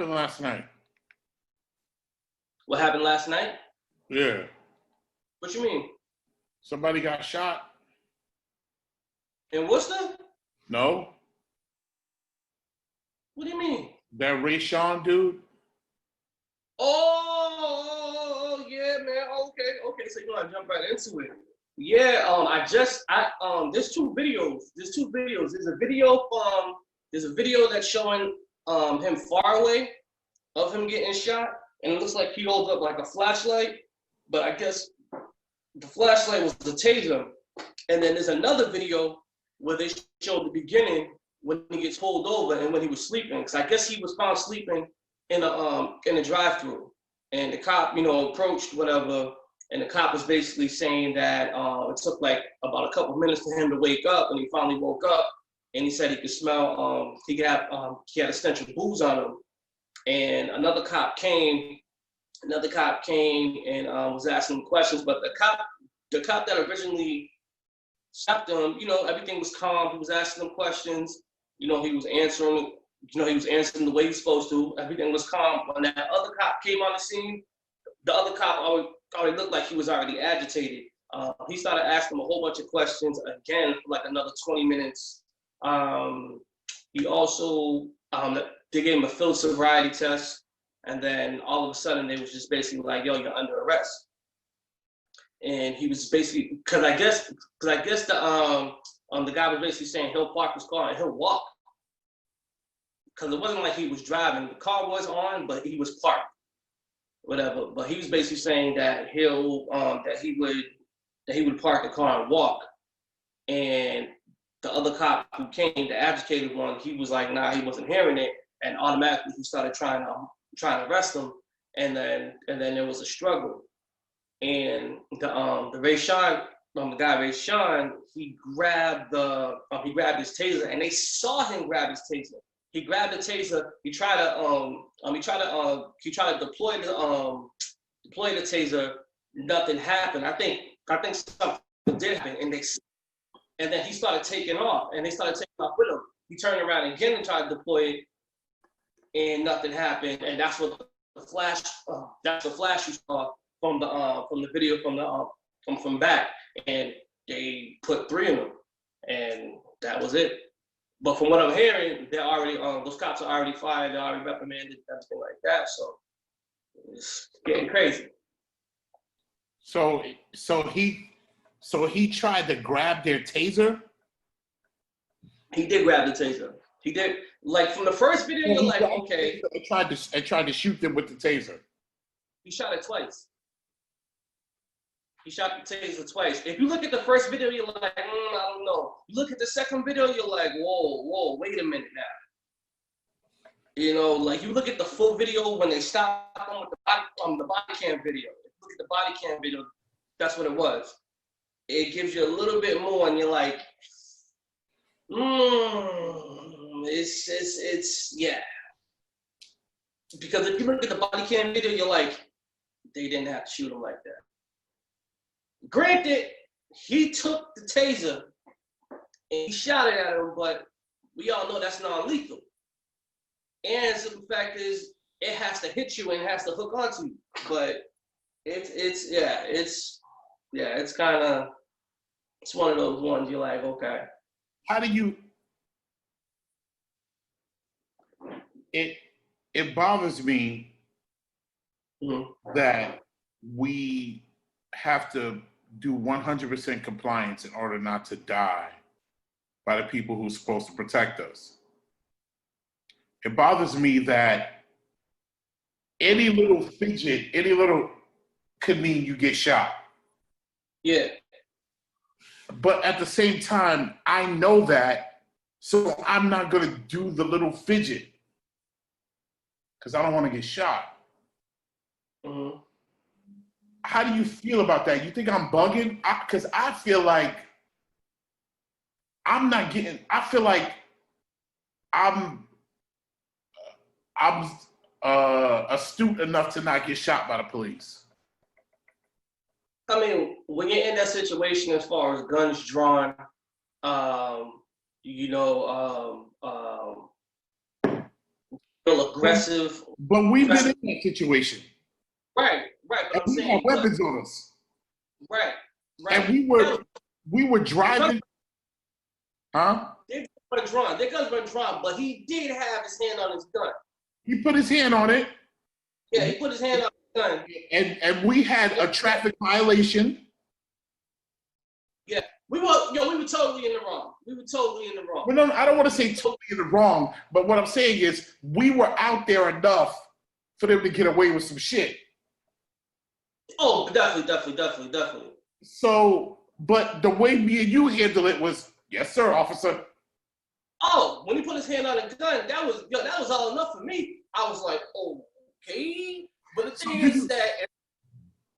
happened last night? What happened last night? Yeah. What you mean? Somebody got shot? In Worcester? No. What do you mean? That Ray Sean dude? Oh, yeah, man. Okay. So you want to jump right into it? Yeah. There's two videos. There's a video that's showing him far away of him getting shot, and it looks like he holds up like a flashlight, but I guess the flashlight was the taser. And then there's another video where they showed the beginning when he gets pulled over and when he was sleeping. Because I guess he was found sleeping in a drive-through, and the cop, approached whatever, and the cop was basically saying that it took like about a couple minutes for him to wake up, and he finally woke up, and he said he could smell, he had a stench of booze on him, and another cop came and was asking him questions, but the cop that originally stopped him, everything was calm. He was asking him questions, he was answering. He was answering the way he was supposed to. Everything was calm. When that other cop came on the scene, the other cop already looked like he was already agitated. He started asking him a whole bunch of questions again for like another 20 minutes. He also, they gave him a field sobriety test, and then all of a sudden they was just basically like, yo, you're under arrest. And he was basically, because I guess the guy was basically saying he'll park his car and he'll walk. Because it wasn't like he was driving. The car was on, but he was parked, whatever. But he was basically saying that he would park the car and walk. And the other cop who came, the agitated one, he was like, nah, he wasn't hearing it, and automatically he started trying to arrest him. And then there was a struggle. And the Ray Sean, the guy Ray Sean, he grabbed his taser, and they saw him grab his taser. He grabbed the taser. He tried to deploy the taser. Nothing happened. I think something did happen, and then he started taking off, and they started taking off with him. He turned around again and tried to deploy it, and nothing happened. And that's what the flash. That's the flash you saw from the video from back, and they put 3 in them, and that was it. But from what I'm hearing, they're already those cops are already fired. They're already reprimanded, everything like that. So it's getting crazy. So he tried to grab their taser. He did grab the taser. He did. Like from the first video, you're like, okay. I tried to shoot them with the taser. He shot it twice. He shot the taser twice. If you look at the first video, you're like, I don't know. You look at the second video, you're like, whoa, wait a minute now. Like you look at the full video when they stop him with the body cam video. Look at the body cam video. That's what it was. It gives you a little bit more, and you're like, it's yeah. Because if you look at the body cam video, you're like, they didn't have to shoot him like that. Granted, he took the taser and he shot it at him, but we all know that's non-lethal. And the simple fact is, it has to hit you and it has to hook onto you. But it's one of those ones you're like, okay. How do you? It bothers me that we have to do 100% compliance in order not to die by the people who's supposed to protect us. It bothers me that any little fidget, could mean you get shot. Yeah. But at the same time, I know that, so I'm not gonna do the little fidget because I don't want to get shot. Mm-hmm. How do you feel about that? You think I'm bugging? Because I feel like I'm not getting. I feel like I'm astute enough to not get shot by the police. I mean, when you're in that situation, as far as guns drawn, real aggressive. But we've been in that situation. Right. But And I'm we saying, had weapons on us. right. And we were driving. Huh? Their guns weren't drawn, but he did have his hand on his gun. He put his hand on it. Yeah, he put his hand on his gun. And we had a traffic violation. Yeah, we were totally in the wrong. Well, no, I don't want to say totally in the wrong, but what I'm saying is we were out there enough for them to get away with some shit. Oh, definitely. So, but the way me and you handled it was, yes, sir, officer. Oh, when he put his hand on the gun, that was all enough for me. I was like, okay. But the thing is that.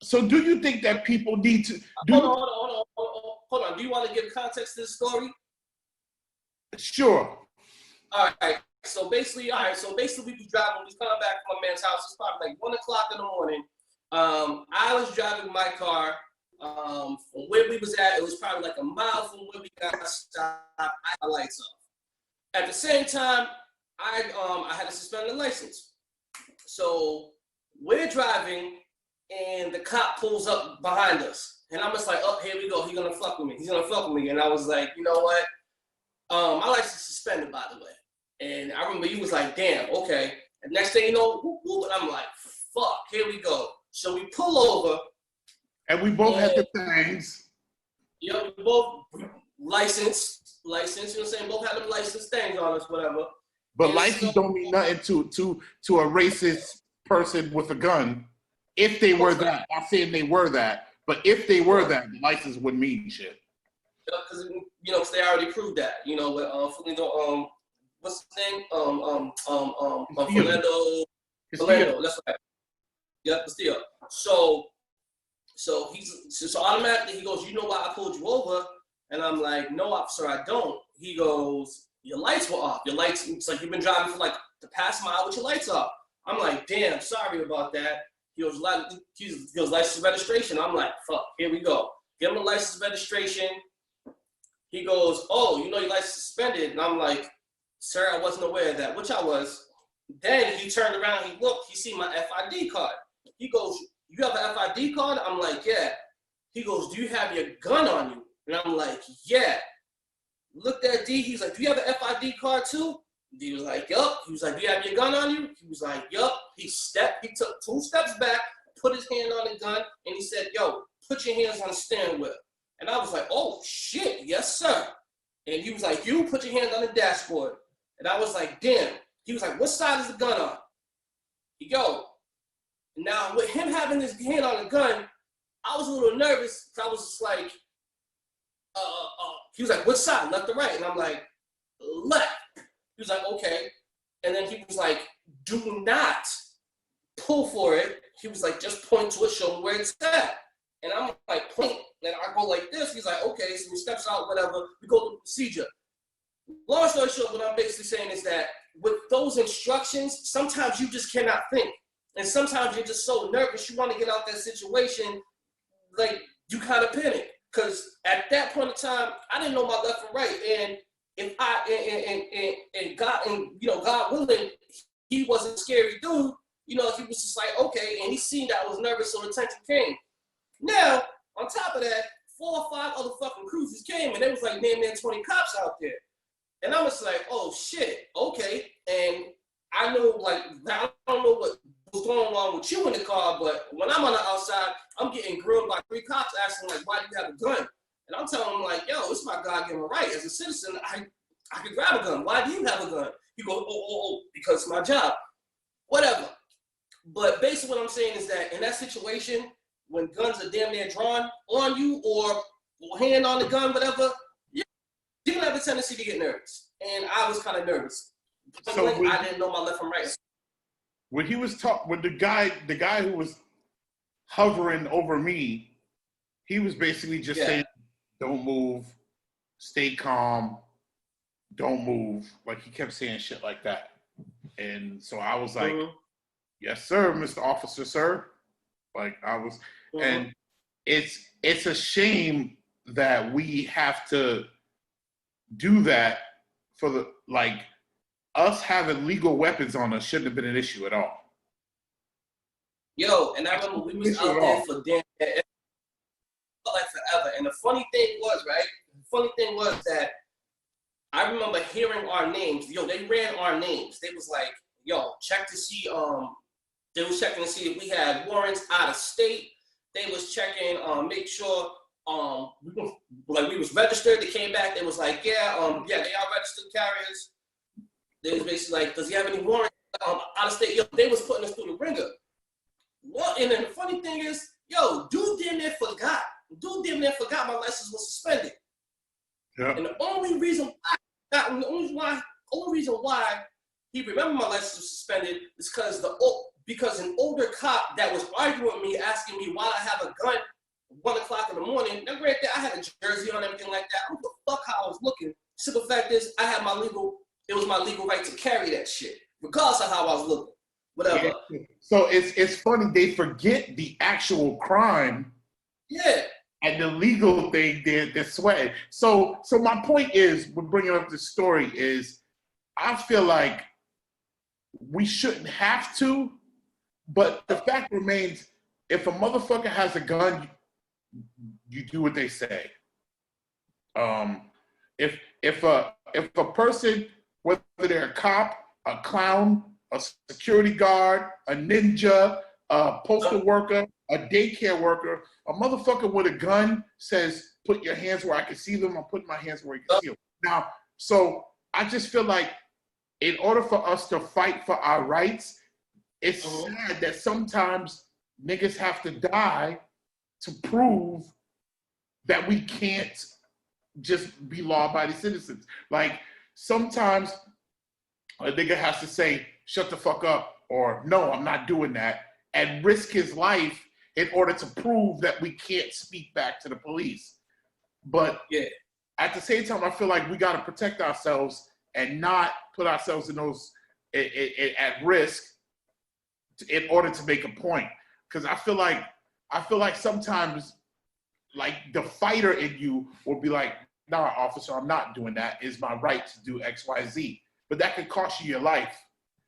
So, do you think that people need to? Hold on. Do you want to give context to this story? Sure. All right. So basically, we was driving. We was coming back from my man's house. It's probably like 1:00 in the morning. I was driving my car from where we was at. It was probably like a mile from where we got stopped. I had my lights off. At the same time, I had to suspend the license. So we're driving, and the cop pulls up behind us, and I'm just like, oh, here we go. He's gonna fuck with me. And I was like, you know what? My license is suspended, by the way. And I remember he was like, damn, okay. And next thing you know, whoop, and I'm like, fuck, here we go. So we pull over. And we both had the things. Yeah, we both licensed, you know what I'm saying? Both had them license things on us, whatever. But and license don't mean nothing to a racist person with a gun. If they were that, I'm saying they were that, but if they were that, the license wouldn't mean shit. Because they already proved that, with what's his name? Philando. That's right. Yep, Castillo. So automatically he goes, you know why I pulled you over? And I'm like, no, officer, I don't. He goes, your lights were off. Your lights, it's like you've been driving for like the past mile with your lights off. I'm like, damn, sorry about that. He goes, license registration. I'm like, fuck, here we go. Give him a license registration. He goes, oh, your license suspended. And I'm like, sir, I wasn't aware of that, which I was. Then he turned around, he looked, he see my FID card. He goes, you have an FID card? I'm like, yeah. He goes, do you have your gun on you? And I'm like, yeah. Looked at D, he's like, do you have an FID card too? D was like, yup. He was like, do you have your gun on you? He was like, yup. He took 2 steps back, put his hand on the gun, and he said, yo, put your hands on the steering wheel. And I was like, oh, shit, yes, sir. And he was like, you put your hand on the dashboard. And I was like, damn. He was like, what side is the gun on? Yo. Now, with him having his hand on the gun, I was a little nervous because I was just like, he was like, what side, left or right? And I'm like, left. He was like, okay. And then he was like, do not pull for it. He was like, just point to it, show me where it's at. And I'm like, point. And I go like this. He's like, okay. So he steps out, whatever. We go through the procedure. Long story short, what I'm basically saying is that with those instructions, sometimes you just cannot think. And sometimes you're just so nervous, you want to get out that situation, like you kind of panic. Because at that point in time, I didn't know my left and right. And if God willing, he wasn't a scary dude, he was just like, okay, and he seen that I was nervous, so the tension came. Now, on top of that, 4 or 5 other fucking cruisers came, and there was like damn near 20 cops out there. And I was like, oh shit, okay. And I knew, like, I don't know what was going on with you in the car, but when I'm on the outside, I'm getting grilled by 3 cops asking, like, why do you have a gun? And I'm telling them, like, yo, it's my God-given right. As a citizen, I can grab a gun. Why do you have a gun? He goes, oh, because it's my job. Whatever. But basically what I'm saying is that in that situation, when guns are damn near drawn on you or hand on the gun, whatever, you're gonna have a tendency to get nervous. And I was kind of nervous. So I didn't know my left from right. When he was when the guy who was hovering over me, he was basically just saying, don't move, stay calm, don't move. Like he kept saying shit like that. And so I was like, yes, sir, Mr. Officer, sir. Like I was, and it's a shame that we have to do that for the, like, us having legal weapons on us shouldn't have been an issue at all. Yo, and I remember we was out there for damn like forever. And the funny thing was, right? The funny thing was that I remember hearing our names. Yo, they ran our names. They was like, yo, check to see, they was checking to see if we had warrants out of state. They was checking, make sure, we was registered. They came back. They was like, yeah, they are registered carriers. They was basically like, does he have any warrants out of state? Yo, they was putting us through the ringer. What? And then the funny thing is, yo, dude damn near forgot. My license was suspended. Yeah. And the only reason why he remembered my license was suspended is because an older cop that was arguing with me, asking me why I have a gun 1 o'clock in the morning. Now, granted, I had a jersey on, everything like that. I don't give a fuck how I was looking. Simple fact is, it was my legal right to carry that shit, regardless of how I was looking. Whatever. Yeah. So it's funny, they forget the actual crime. Yeah. And the legal thing, they're sweating. So my point is, we're bringing up this story is, I feel like we shouldn't have to, but the fact remains, if a motherfucker has a gun, you do what they say. If a person, whether they're a cop, a clown, a security guard, a ninja, a postal worker, a daycare worker, a motherfucker with a gun says, put your hands where I can see them, I'm putting my hands where you can see them. Now, so I just feel like in order for us to fight for our rights, it's sad that sometimes niggas have to die to prove that we can't just be law-abiding citizens. Like, sometimes a nigga has to say, shut the fuck up, or no, I'm not doing that, and risk his life in order to prove that we can't speak back to the police. But at the same time, I feel like we got to protect ourselves and not put ourselves in those at risk in order to make a point. Because I feel like sometimes, like, the fighter in you will be like, nah, officer, I'm not doing that. It's my right to do X, Y, Z. But that could cost you your life.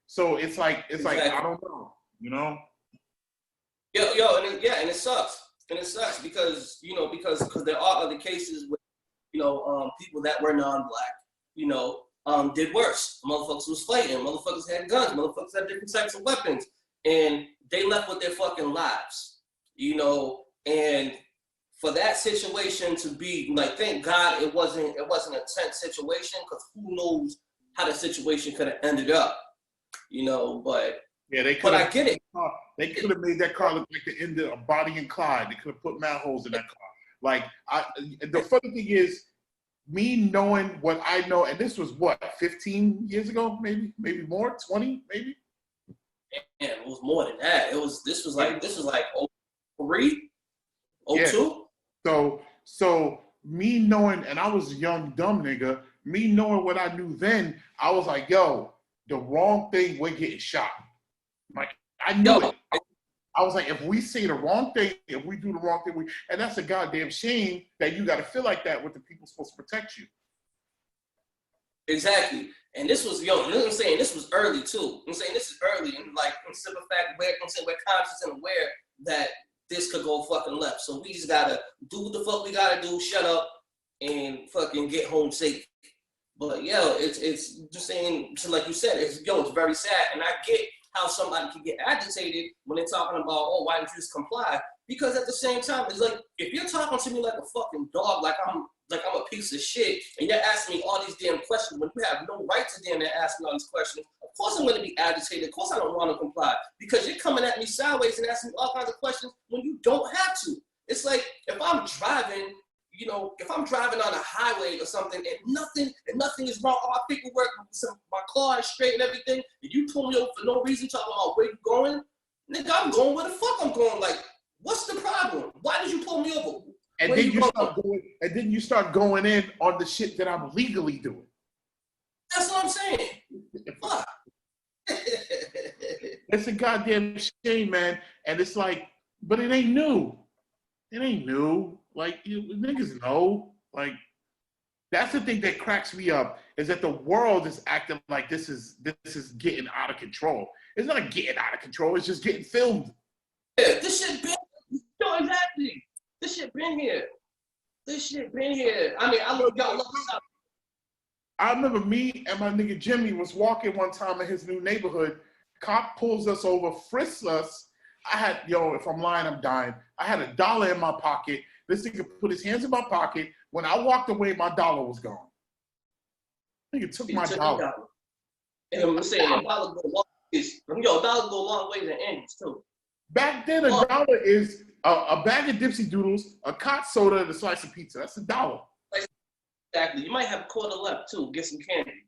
So it's like I don't know, you know. And it sucks. And it sucks because there are other cases with, people that were non-black, did worse. Motherfuckers was fighting. Motherfuckers had guns. Motherfuckers had different types of weapons. And they left with their fucking lives, and for that situation to be like, thank God it wasn't a tense situation, because who knows how the situation could have ended up, but yeah, but I get it. They could have made that car look like the end of Bonnie and Clyde. They could have put manholes in that car. Like, the funny thing is, me knowing what I know, and this was what, 15 years ago, maybe more, 20, maybe. And it was more than that. This was like 03, 02. Yeah. So me knowing, and I was a young dumb nigga. Me knowing what I knew then, I was like, yo, the wrong thing, we're getting shot. Like, I knew it. I was like, if we say the wrong thing, if we do the wrong thing, and that's a goddamn shame that you got to feel like that with the people supposed to protect you. Exactly. And this was, I'm saying, this was early too. I'm saying this is early, and like, in simple fact, we're conscious and aware that this could go fucking left. So we just gotta do what the fuck we gotta do, shut up, and fucking get home safe. But it's just saying, so like you said, it's very sad, and I get how somebody can get agitated when they're talking about, oh, why didn't you just comply? Because at the same time, it's like, if you're talking to me like a fucking dog, like I'm a piece of shit, and you're asking me all these damn questions when you have no right to damn near ask me all these questions, of course I'm going to be agitated. Of course I don't want to comply, because you're coming at me sideways and asking me all kinds of questions when you don't have to. It's like, if I'm driving, on a highway or something, and nothing is wrong, all my paperwork, my car is straight and everything, and you pull me over for no reason, talking about where you going, nigga, I'm going where the fuck I'm going. Like, what's the problem? Why did you pull me over? And then you start going in on the shit that I'm legally doing. That's what I'm saying. Fuck. It's a goddamn shame, man. And it's like, but it ain't new. It ain't new. Like, niggas know. Like, That's the thing that cracks me up, is that the world is acting like this is getting out of control. It's not getting out of control. It's just getting filmed. Yeah, this shit been. No, exactly. This shit been here. I mean, y'all love this. I remember me and my nigga Jimmy was walking one time in his new neighborhood. Cop pulls us over, frisks us. If I'm lying, I'm dying. I had $1 in my pocket. This nigga put his hands in my pocket. When I walked away, my dollar was gone. Nigga took my dollar. And I'm saying, dollars go a long ways in ends too. Back then, $1 is a bag of Dipsy Doodles, a cot soda, and a slice of pizza. That's $1. Exactly. You might have a quarter left too. Get some candy.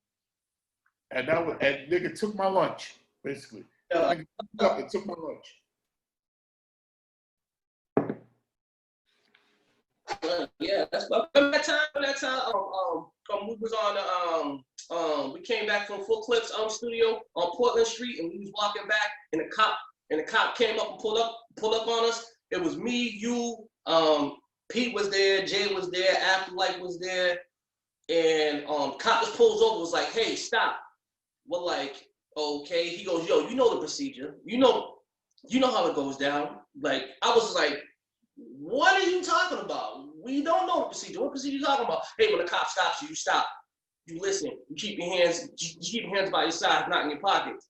And nigga took my lunch, basically. Nigga took my lunch. Yeah, that's about that time. We was on we came back from Full Clips studio on Portland Street, and we was walking back, and the cop came up and pulled up on us. It was me, you, Pete was there, Jay was there, Afterlife was there, and cop just pulls over, was like, "Hey, stop." We're like, "Okay." He goes, "Yo, you know the procedure. You know how it goes down." Like, I was like, "What are you talking about? We don't know the procedure. What procedure are you talking about?" "Hey, when the cop stops you, you stop. You listen. You keep your hands by your side, not in your pockets."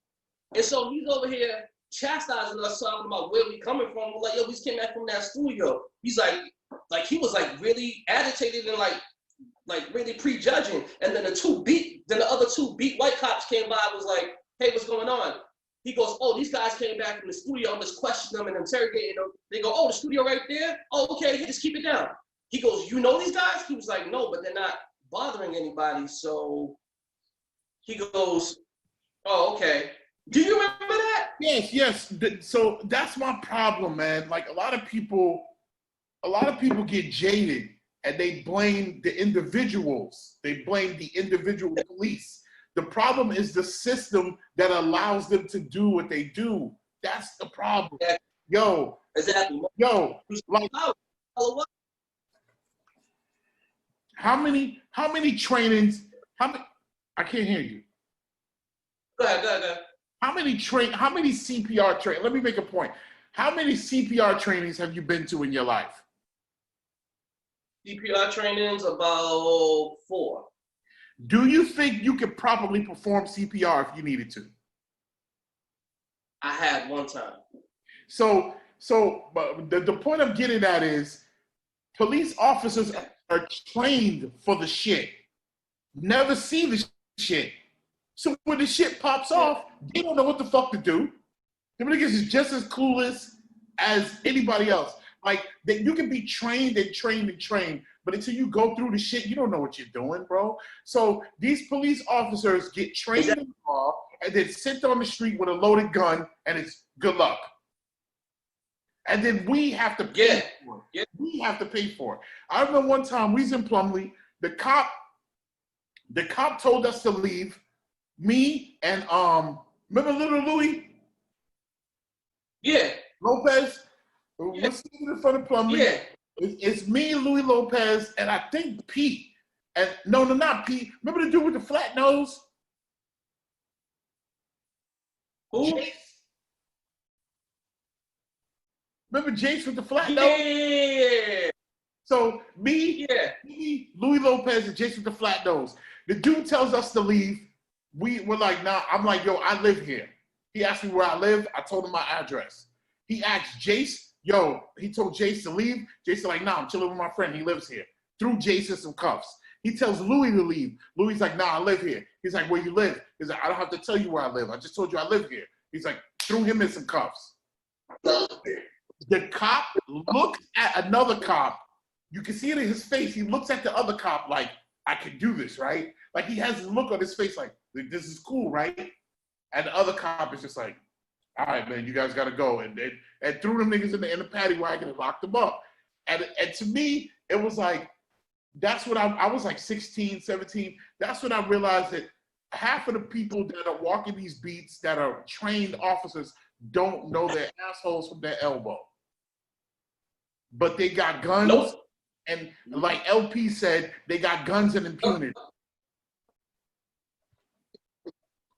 And so he's over here chastising us, talking about where we coming from. We're like, "Yo, we just came back from that studio." He's like he was like really agitated and like really prejudging. And then the other two beat white cops came by and was like, "Hey, what's going on?" He goes, "Oh, these guys came back from the studio. I'm just questioning them and interrogating them." They go, "Oh, the studio right there? Oh, okay, just keep it down." He goes, "You know these guys?" He was like, "No, but they're not bothering anybody." So he goes, "Oh, okay." Do you remember that? Yes. So that's my problem, man. Like a lot of people get jaded and they blame the individuals. They blame the individual police. The problem is the system that allows them to do what they do. That's the problem. Yo. Exactly. Yo, like how many trainings, I can't hear you. Go ahead. How many CPR trainings, let me make a point. How many CPR trainings have you been to in your life? CPR trainings, about 4. Do you think you could properly perform CPR if you needed to? I had one time. So but the point I'm getting at is police officers are trained for the shit. Never see the shit. So when the shit pops off, they don't know what the fuck to do. Them niggas is just as clueless as anybody else. Like, you can be trained, but until you go through the shit, you don't know what you're doing, bro. So these police officers get trained in the car and then sent on the street with a loaded gun, and it's good luck. And then we have to pay for it. Yeah. We have to pay for it. I remember one time we was in Plumlee. The cop told us to leave. Me and remember Little Louis? Yeah. Lopez. We're sitting in front of Plumlee. Yeah. It's me, Louis Lopez, and I think Pete. And no, not Pete. Remember the dude with the flat nose? Who? Jace. Remember Jace with the flat nose? Yeah. So me, Louis Lopez, and Jace with the flat nose. The dude tells us to leave. We're like, nah. I'm like, yo, I live here. He asked me where I live. I told him my address. He asked Jace, he told Jace to leave. Jace like, nah, I'm chilling with my friend. He lives here. Threw Jace in some cuffs. He tells Louis to leave. Louis like, nah, I live here. He's like, where you live? He's like, I don't have to tell you where I live. I just told you I live here. He's like, threw him in some cuffs. The cop looks at another cop. You can see it in his face. He looks at the other cop like, I can do this, right? Like he has this look on his face like, this is cool, right? And the other cop is just like, all right, man, you guys got to go. And threw them niggas in the paddy wagon and locked them up. And to me, it was like, that's what I was like 16, 17. That's when I realized that half of the people that are walking these beats that are trained officers don't know their assholes from their elbow. But they got guns. Nope. And like LP said, they got guns and impunity.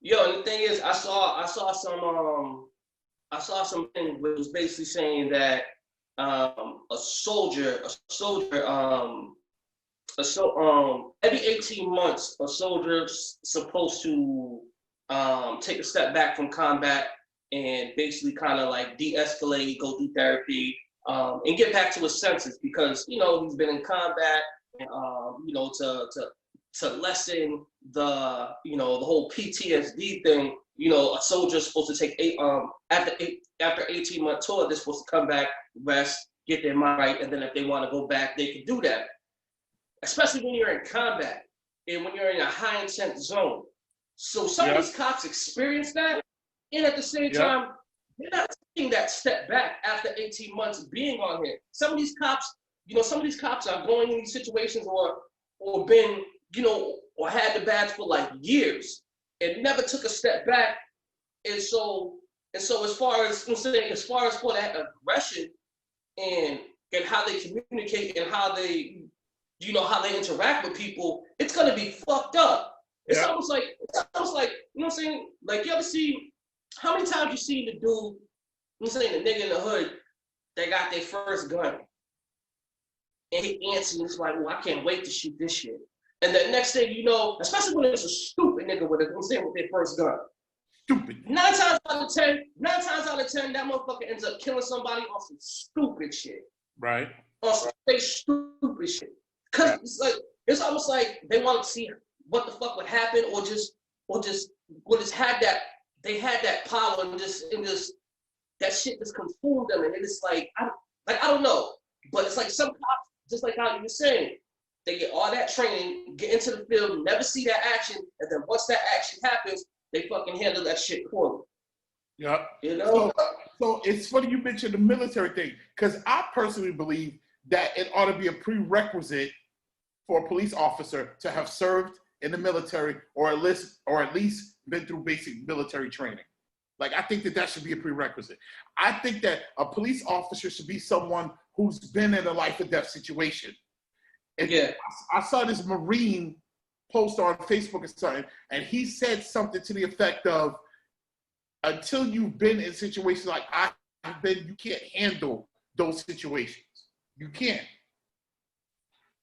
Yo, and the thing is, I saw something which was basically saying that every 18 months, a soldier's supposed to take a step back from combat and basically kind of like de-escalate, go through therapy, and get back to his senses because, you know, he's been in combat, and, you know, to lessen the, you know, the whole PTSD thing. You know, a soldier's supposed to take after 18-month tour, they're supposed to come back, rest, get their mind right, and then if they want to go back, they can do that. Especially when you're in combat and when you're in a high intent zone. So some of these cops experience that, and at the same time, they're not taking that step back after 18 months of being on here. Some of these cops, you know, are going in these situations or been, you know, or had the badge for like years and never took a step back. And so as far as I'm saying, as far as for that aggression and how they communicate and how they, you know, how they interact with people, it's gonna be fucked up. It's almost like, you know what I'm saying? Like, you ever see, how many times you seen the dude, you know what I'm saying, the nigga in the hood, they got their first gun. And he answers, and it's like, well, I can't wait to shoot this shit. And the next thing you know, especially when it's a stupid nigga with their first gun. Stupid. 9 times out of 10, that motherfucker ends up killing somebody on some stupid shit. Right. On some stupid shit. Cause it's almost like they want to see what the fuck would happen, or just had that, they had that power and just that shit just consumed them, and it's like I don't know, but it's like some cops, just like how you were saying, they get all that training, get into the field, never see that action, and then once that action happens, they fucking handle that shit poorly. Yeah. You know? So it's funny you mentioned the military thing, because I personally believe that it ought to be a prerequisite for a police officer to have served in the military or at least been through basic military training. Like, I think that should be a prerequisite. I think that a police officer should be someone who's been in a life or death situation. And I saw this Marine post on Facebook or something, and he said something to the effect of, until you've been in situations like I've been, you can't handle those situations. You can't.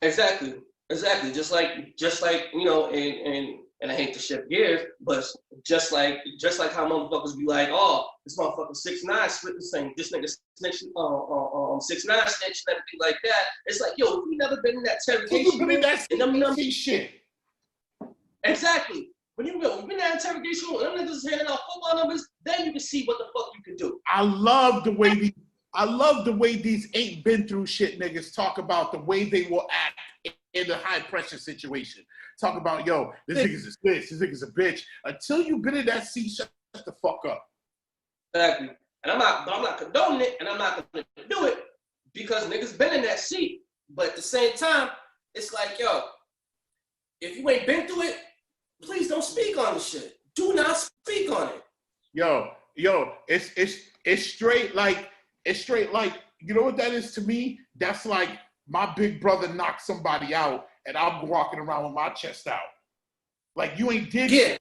Exactly. Just like you know, and I hate to shift gears, but just like how motherfuckers be like, oh, this motherfucker 6'9" split this thing, this nigga snitch 6'9" snitch and everything like that. It's like, yo, we never been in that interrogation room. And them shit. Exactly. When you've been in that interrogation room, and them niggas handing out football numbers, then you can see what the fuck you can do. I love the way these ain't been through shit niggas talk about the way they will act in a high pressure situation. Talk about, yo, this nigga's a snitch, this nigga's a bitch. Until you've been in that seat, shut the fuck up. Exactly. And I'm not condoning it, and I'm not gonna do it because niggas been in that seat. But at the same time, it's like, yo, if you ain't been through it, please don't speak on the shit. Do not speak on it. Yo, it's straight like, you know what that is to me? That's like my big brother knocked somebody out and I'm walking around with my chest out. Like, you ain't did shit,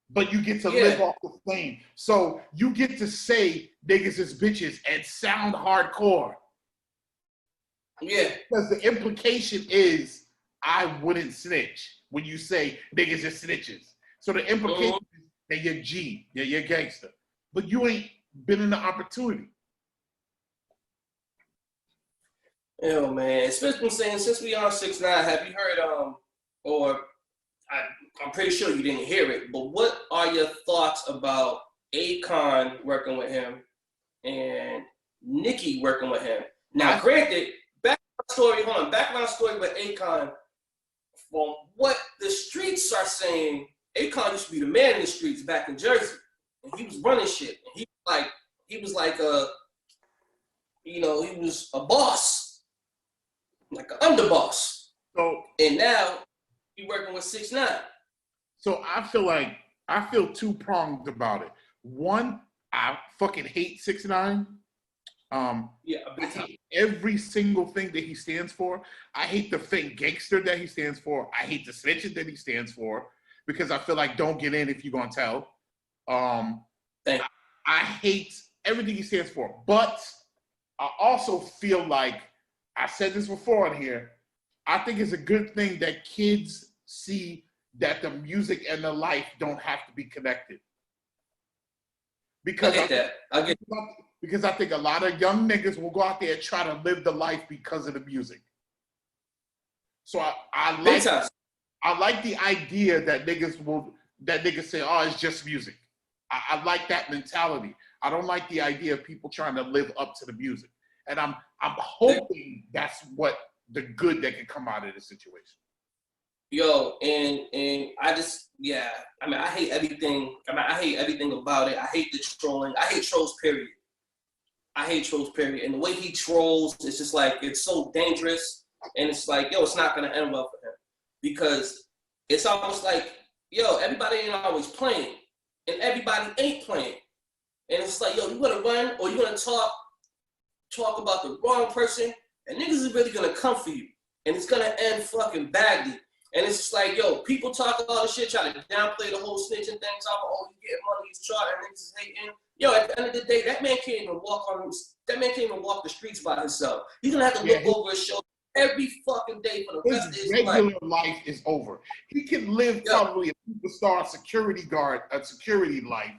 but you get to live off the flame. So you get to say niggas is bitches and sound hardcore. Yeah. Because the implication is I wouldn't snitch when you say niggas is snitches. So the implication is that you're G, you're gangster. But you ain't been in the opportunity. Yo, man, especially saying, since we on 6ix9ine, have you heard or I'm pretty sure you didn't hear it, but what are your thoughts about Akon working with him and Nicki working with him? Now, granted, background story with Akon, from what the streets are saying, Akon used to be the man in the streets back in Jersey, and he was running shit. And he was like a, you know, he was a boss, like an underboss. So, and now he working with 6ix9ine. So I feel two-pronged about it. One, I fucking hate 6ix9ine. Yeah, I hate every single thing that he stands for. I hate the fake gangster that he stands for. I hate the snitching that he stands for because I feel like don't get in if you're gonna tell. I hate everything he stands for, but I also feel like I said this before on here. I think it's a good thing that kids see that the music and the life don't have to be connected. Because because I think a lot of young niggas will go out there and try to live the life because of the music. So I like the idea that niggas say, oh, it's just music. I like that mentality. I don't like the idea of people trying to live up to the music. And I'm hoping that's what the good that can come out of this situation. Yo, and I just, yeah, I mean, I hate everything. I hate everything about it. I hate the trolling. I hate trolls, period. And the way he trolls, it's just like, it's so dangerous. And it's like, yo, it's not going to end well for him. Because it's almost like, yo, everybody ain't always playing. And everybody ain't playing. And it's like, yo, you want to run or you want to talk about the wrong person, and niggas is really going to come for you. And it's going to end fucking badly. And it's just like, yo, people talk all the shit, try to downplay the whole snitching thing, talk about, oh, you getting money, he's charting, and niggas is hating. Yo, at the end of the day, that man can't even walk the streets by himself. He's gonna have to look over his shoulder every fucking day for the rest of his regular life is over. He can live probably a superstar security life,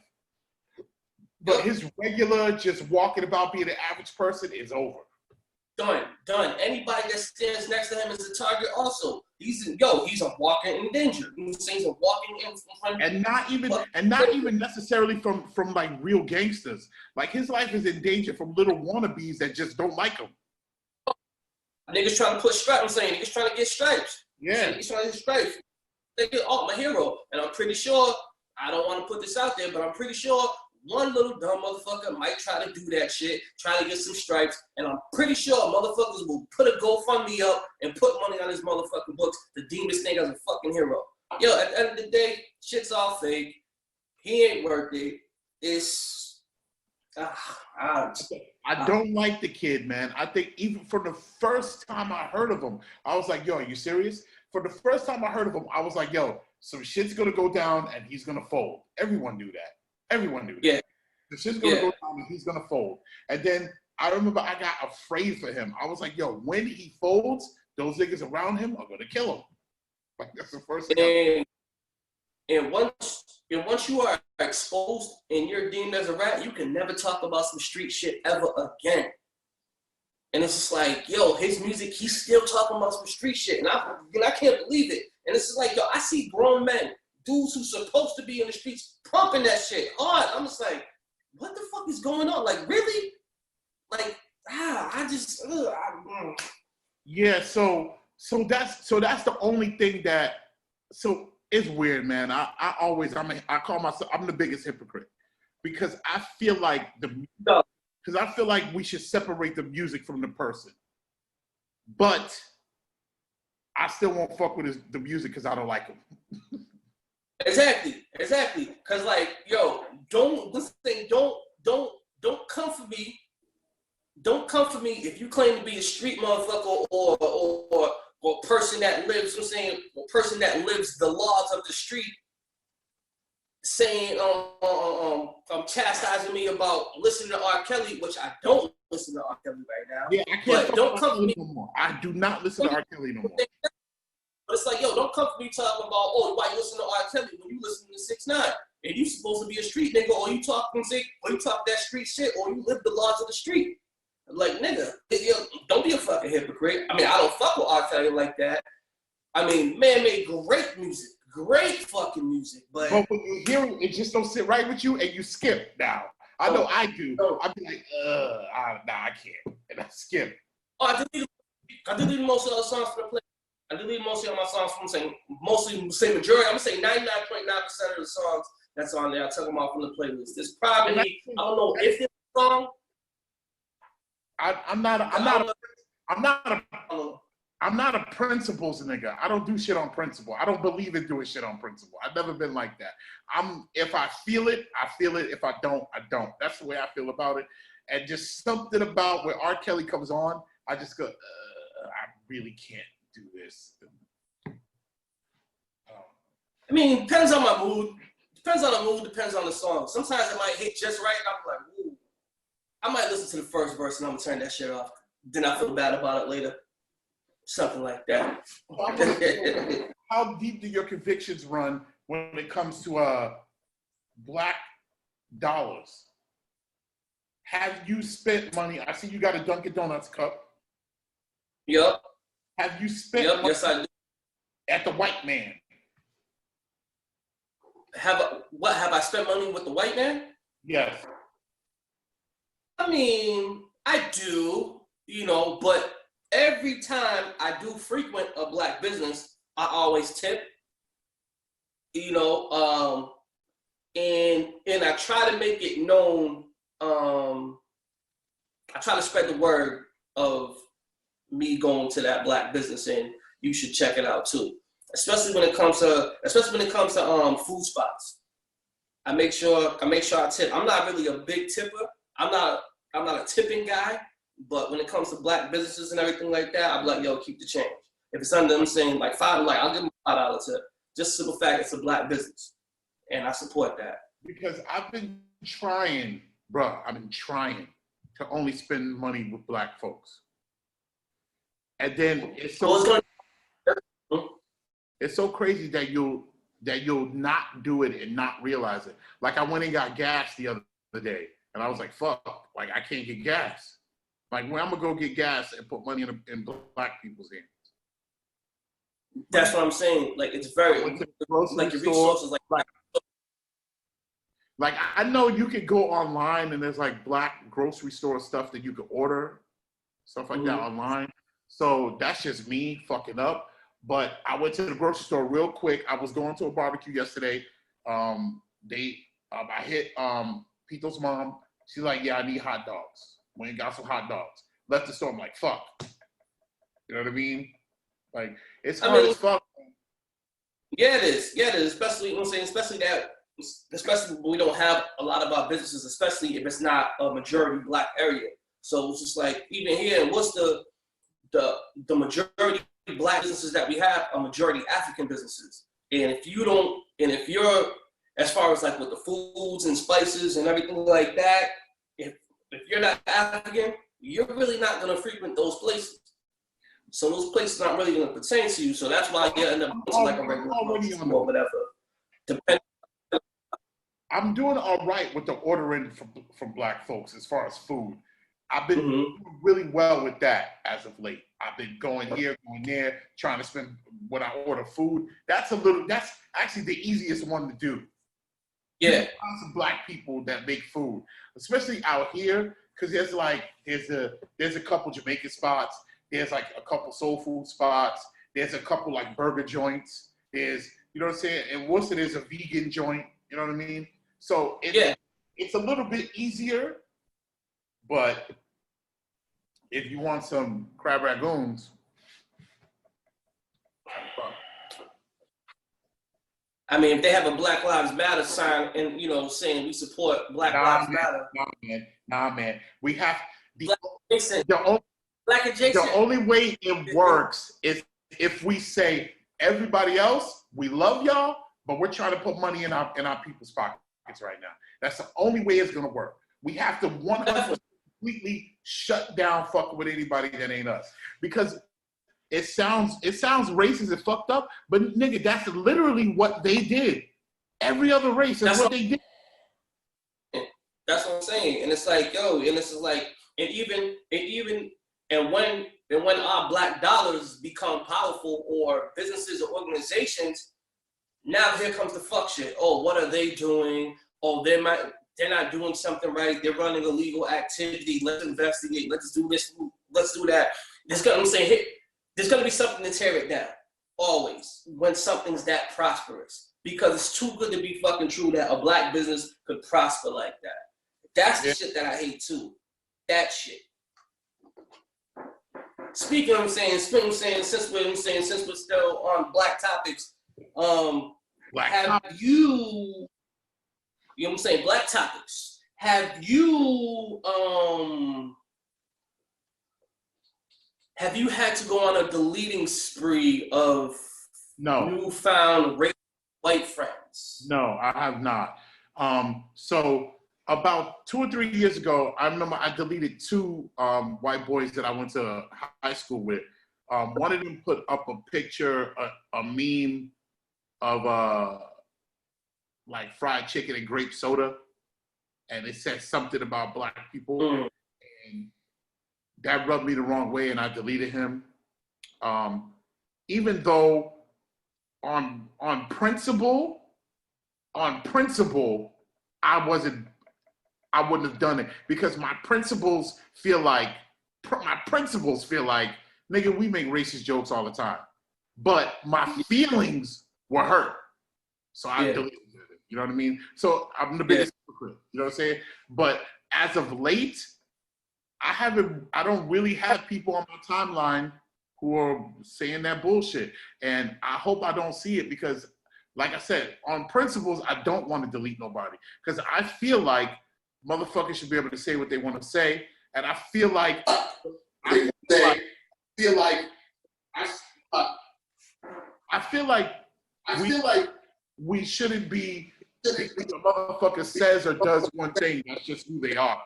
but his regular just walking about being an average person is over. Done. Anybody that stands next to him is a target also. He's a walking in danger. He's a walking in front and not even necessarily from like real gangsters. Like his life is in danger from little wannabes that just don't like him. Niggas trying to put stripes. I'm saying niggas trying to get stripes. Yeah. Niggas trying to get stripes. They get, oh, my hero. And I'm pretty sure, I don't want to put this out there, but I'm pretty sure one little dumb motherfucker might try to do that shit, try to get some stripes, and I'm pretty sure motherfuckers will put a GoFundMe up and put money on his motherfucking books to deem this nigga as a fucking hero. Yo, at the end of the day, shit's all fake. He ain't worth it. It's... I don't like the kid, man. I think even for the first time I heard of him, I was like, yo, are you serious? For the first time I heard of him, I was like, yo, some shit's gonna go down and he's gonna fold. Everyone knew that. Yeah. The shit's gonna go down and he's gonna fold. And then I remember I got afraid for him. I was like, yo, when he folds, those niggas around him are gonna kill him. Like that's the first thing. And once you are exposed and you're deemed as a rat, you can never talk about some street shit ever again. And it's just like, yo, his music, he's still talking about some street shit. And I can't believe it. And it's just like, yo, I see grown men, dudes who's supposed to be in the streets pumping that shit hard. I'm just like, what the fuck is going on? Like, really? Like, Yeah, so that's the only thing that, so it's weird, man. I call myself, I'm the biggest hypocrite because I feel like we should separate the music from the person. But I still won't fuck with the music because I don't like him. Exactly. Cause like, yo, don't come for me. Don't come for me if you claim to be a street motherfucker or a person that lives. I'm saying a person that lives the laws of the street. Saying chastising me about listening to R. Kelly, which I don't listen to R. Kelly right now. Yeah, I can't. But don't come for me no more. I do not listen to R. Kelly no more. But it's like, yo, don't come for me talking about, oh, why you listen to R. Kelly when you listen to 6ix9ine? And you supposed to be a street nigga, or you talk that street shit, or you live the laws of the street. Like, nigga, don't be a fucking hypocrite. I mean, I don't fuck with R. Kelly like that. I mean, man made great music. Great fucking music. But when you hear it, it just don't sit right with you, and you skip now. I know I do. I'd be like, I can't. And I skip. Oh, I deleted most of those songs from the play. I deleted mostly all my songs from saying majority. I'm gonna say 99.9% of the songs that's on there. I took them off from the playlist. There's probably I don't know if there's a song. I'm not a principles nigga. I don't do shit on principle. I don't believe in doing shit on principle. I've never been like that. If I feel it, I feel it. If I don't, I don't. That's the way I feel about it. and just something about where R. Kelly comes on, I just go, I really can't do this. I mean, depends on my mood. Depends on the mood, depends on the song. Sometimes it might hit just right, and I'm like, ooh. I might listen to the first verse, and I'm going to turn that shit off. Then I feel bad about it later. Something like that. How deep do your convictions run when it comes to black dollars? Have you spent money? I see you got a Dunkin' Donuts cup. Yup. Have you spent money yes, I do. at the white man? Have I spent money with the white man? Yes. I mean, I do, but every time I do frequent a black business, I always tip, and I try to make it known. I try to spread the word of me going to that black business, and you should check it out too. Especially when it comes to food spots. I make sure I tip. I'm not really a big tipper. I'm not a tipping guy, but when it comes to black businesses and everything like that, I'm like, yo, keep the change. If it's under, I'm saying like $5, I'll give them a $5 tip. Just simple fact, it's a black business, and I support that. Because I've been trying to only spend money with black folks, and then it's so crazy that you'll not do it and not realize it. Like I went and got gas the other day, and I was like, fuck, like I can't get gas. Like when I'm gonna go get gas and put money in black people's hands. That's what I'm saying. Like it's very like your resources like I know you could go online and there's like black grocery store stuff that you could order, stuff like that online. So that's just me fucking up. But I went to the grocery store real quick. I was going to a barbecue yesterday. I hit Pito's mom. She's like, yeah, I need hot dogs. Went and got some hot dogs. Left the store. I'm like, fuck. You know what I mean? Like, it's hard as fuck. Yeah, it is. Yeah, it is. Especially, especially when we don't have a lot of our businesses, especially if it's not a majority black area. So it's just like, even here, what's the majority black businesses that we have are majority African businesses. And if you're, as far as like with the foods and spices and everything like that, if you're not African, you're really not going to frequent those places. So those places aren't really going to pertain to you. So that's why you end up going to like a regular or whatever. I'm doing all right with the ordering from black folks as far as food. I've been doing really well with that as of late. I've been going here, going there, trying to spend when I order food. That's actually the easiest one to do. Yeah. There's lots of black people that make food, especially out here, because there's a couple Jamaican spots. There's like a couple soul food spots. There's a couple like burger joints. There's, you know what I'm saying? And Worcester, there's a vegan joint. You know what I mean? So it's a little bit easier, but if you want some crab ragoons, I mean, if they have a Black Lives Matter sign and, saying we support Black Lives Matter. Nah, man. We have the Black only way it works is if we say, everybody else, we love y'all, but we're trying to put money in our people's pockets right now. That's the only way it's gonna work. We have to 100% completely shut down fucking with anybody that ain't us. Because it sounds racist and fucked up, but nigga, that's literally what they did. Every other race is what they did. That's what I'm saying. And it's like, yo, and this is like, and when our black dollars become powerful, or businesses or organizations, now here comes the fuck shit. Oh, what are they doing? Oh, they're not doing something right. They're running illegal activity. Let's investigate. Let's do this. Let's do that. There's gonna be something to tear it down. Always, when something's that prosperous, because it's too good to be fucking true that a black business could prosper like that. That's the shit that I hate too. That shit. Speaking of since we're still on black topics, black topics. have you had to go on a deleting spree of newfound racist white friends? No, I have not. So about 2 or 3 years ago, I remember I deleted 2 white boys that I went to high school with. One of them put up a picture, a meme of like fried chicken and grape soda, and it said something about black people, and that rubbed me the wrong way, and I deleted him. Even though on principle, I wouldn't have done it, because my principles feel like, nigga, we make racist jokes all the time, but my feelings were hurt, so I deleted it. You know what I mean? So I'm the biggest hypocrite. You know what I'm saying? But as of late, I don't really have people on my timeline who are saying that bullshit, and I hope I don't see it, because, like I said, on principles, I don't want to delete nobody, because I feel like motherfuckers should be able to say what they want to say, and I feel like we shouldn't be, because a motherfucker says or does one thing, that's just who they are.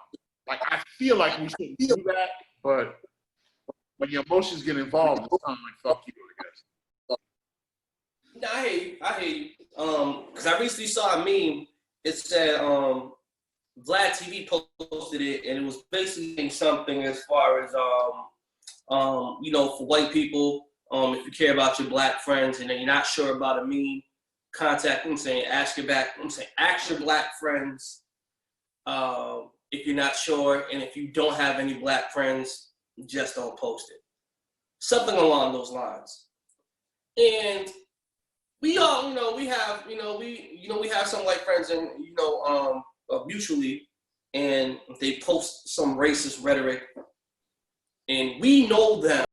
Like, I feel like we shouldn't do that, but when your emotions get involved, it's kind of like, fuck you, I guess. No, I hear you. Because I recently saw a meme. It said, Vlad TV posted it, and it was basically saying something as far as, for white people, if you care about your black friends and then you're not sure about a meme, contact them, saying, ask your black friends if you're not sure, and if you don't have any black friends, just don't post it. Something along those lines. And we all, we have some white friends, and mutually, and they post some racist rhetoric, and we know them.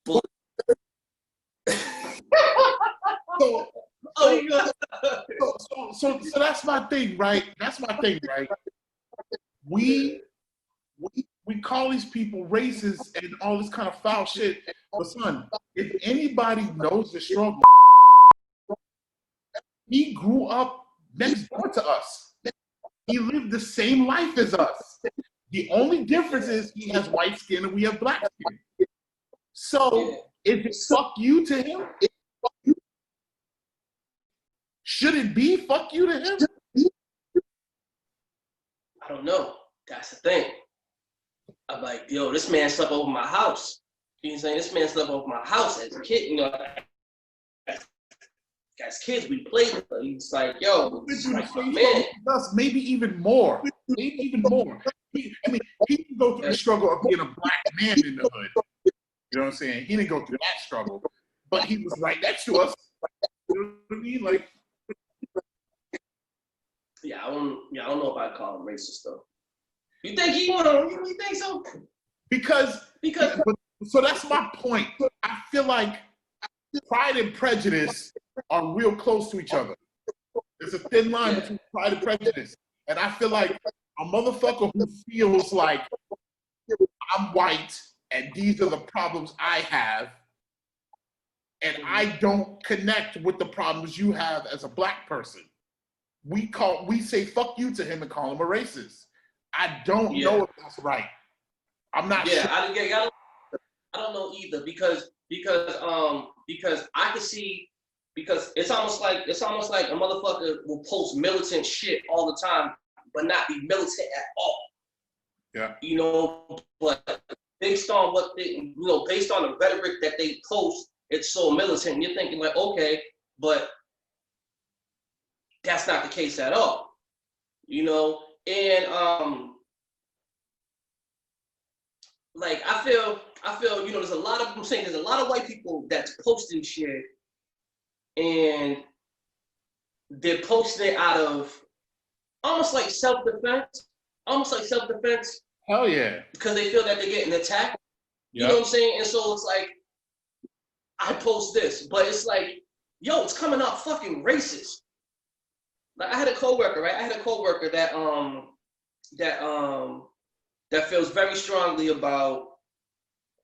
But so that's my thing, right? We call these people racist and all this kind of foul shit. But son, if anybody knows the struggle, he grew up next door to us. He lived the same life as us. The only difference is he has white skin and we have black skin. So if it's fuck you to him, should it be fuck you to him? I don't know. That's the thing. I'm like, yo, this man slept over my house. You know what I'm saying? This man slept over my house as a kid. As kids, we played with him. He's like, yo, like, man. Maybe even more. He can go through the struggle of being a black man in the hood. You know what I'm saying? He didn't go through that struggle, but he was right next to us. You know what I mean? Like, I don't know if I'd call him racist though. You think you think so? Because so that's my point. I feel like pride and prejudice are real close to each other. There's a thin line between pride and prejudice. And I feel like a motherfucker who feels like I'm white and these are the problems I have, and I don't connect with the problems you have as a black person, we say fuck you to him and call him a racist. I don't know if that's right. I'm not sure. I don't know either, because I can see, because it's almost like a motherfucker will post militant shit all the time, but not be militant at all. Yeah. But based on based on the rhetoric that they post, it's so militant. And you're thinking like, okay, but that's not the case at all. And like I feel there's a lot of white people that's posting shit, and they're posting it out of almost like self-defense. Hell yeah. Because they feel that they're getting attacked. You know what I'm saying? And so it's like, I post this, but it's like, yo, it's coming out fucking racist. like I had a coworker, right? I had a coworker that feels very strongly about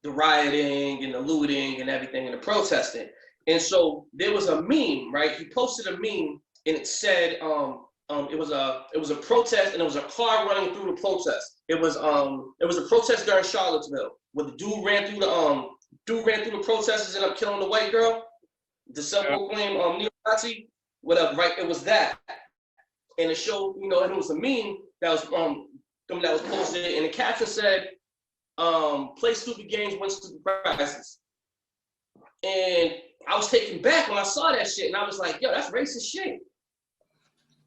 the rioting and the looting and everything and the protesting. And so there was a meme, right? He posted a meme and it said it was a protest and it was a car running through the protest. It was a protest during Charlottesville where the dude ran through the protesters and ended up killing the white girl, the self-proclaimed neo-Nazi, whatever, right? It was that. And it showed, and it was a meme that was posted, and the caption said, play stupid games, win stupid prizes. And I was taken back when I saw that shit, and I was like, yo, that's racist shit.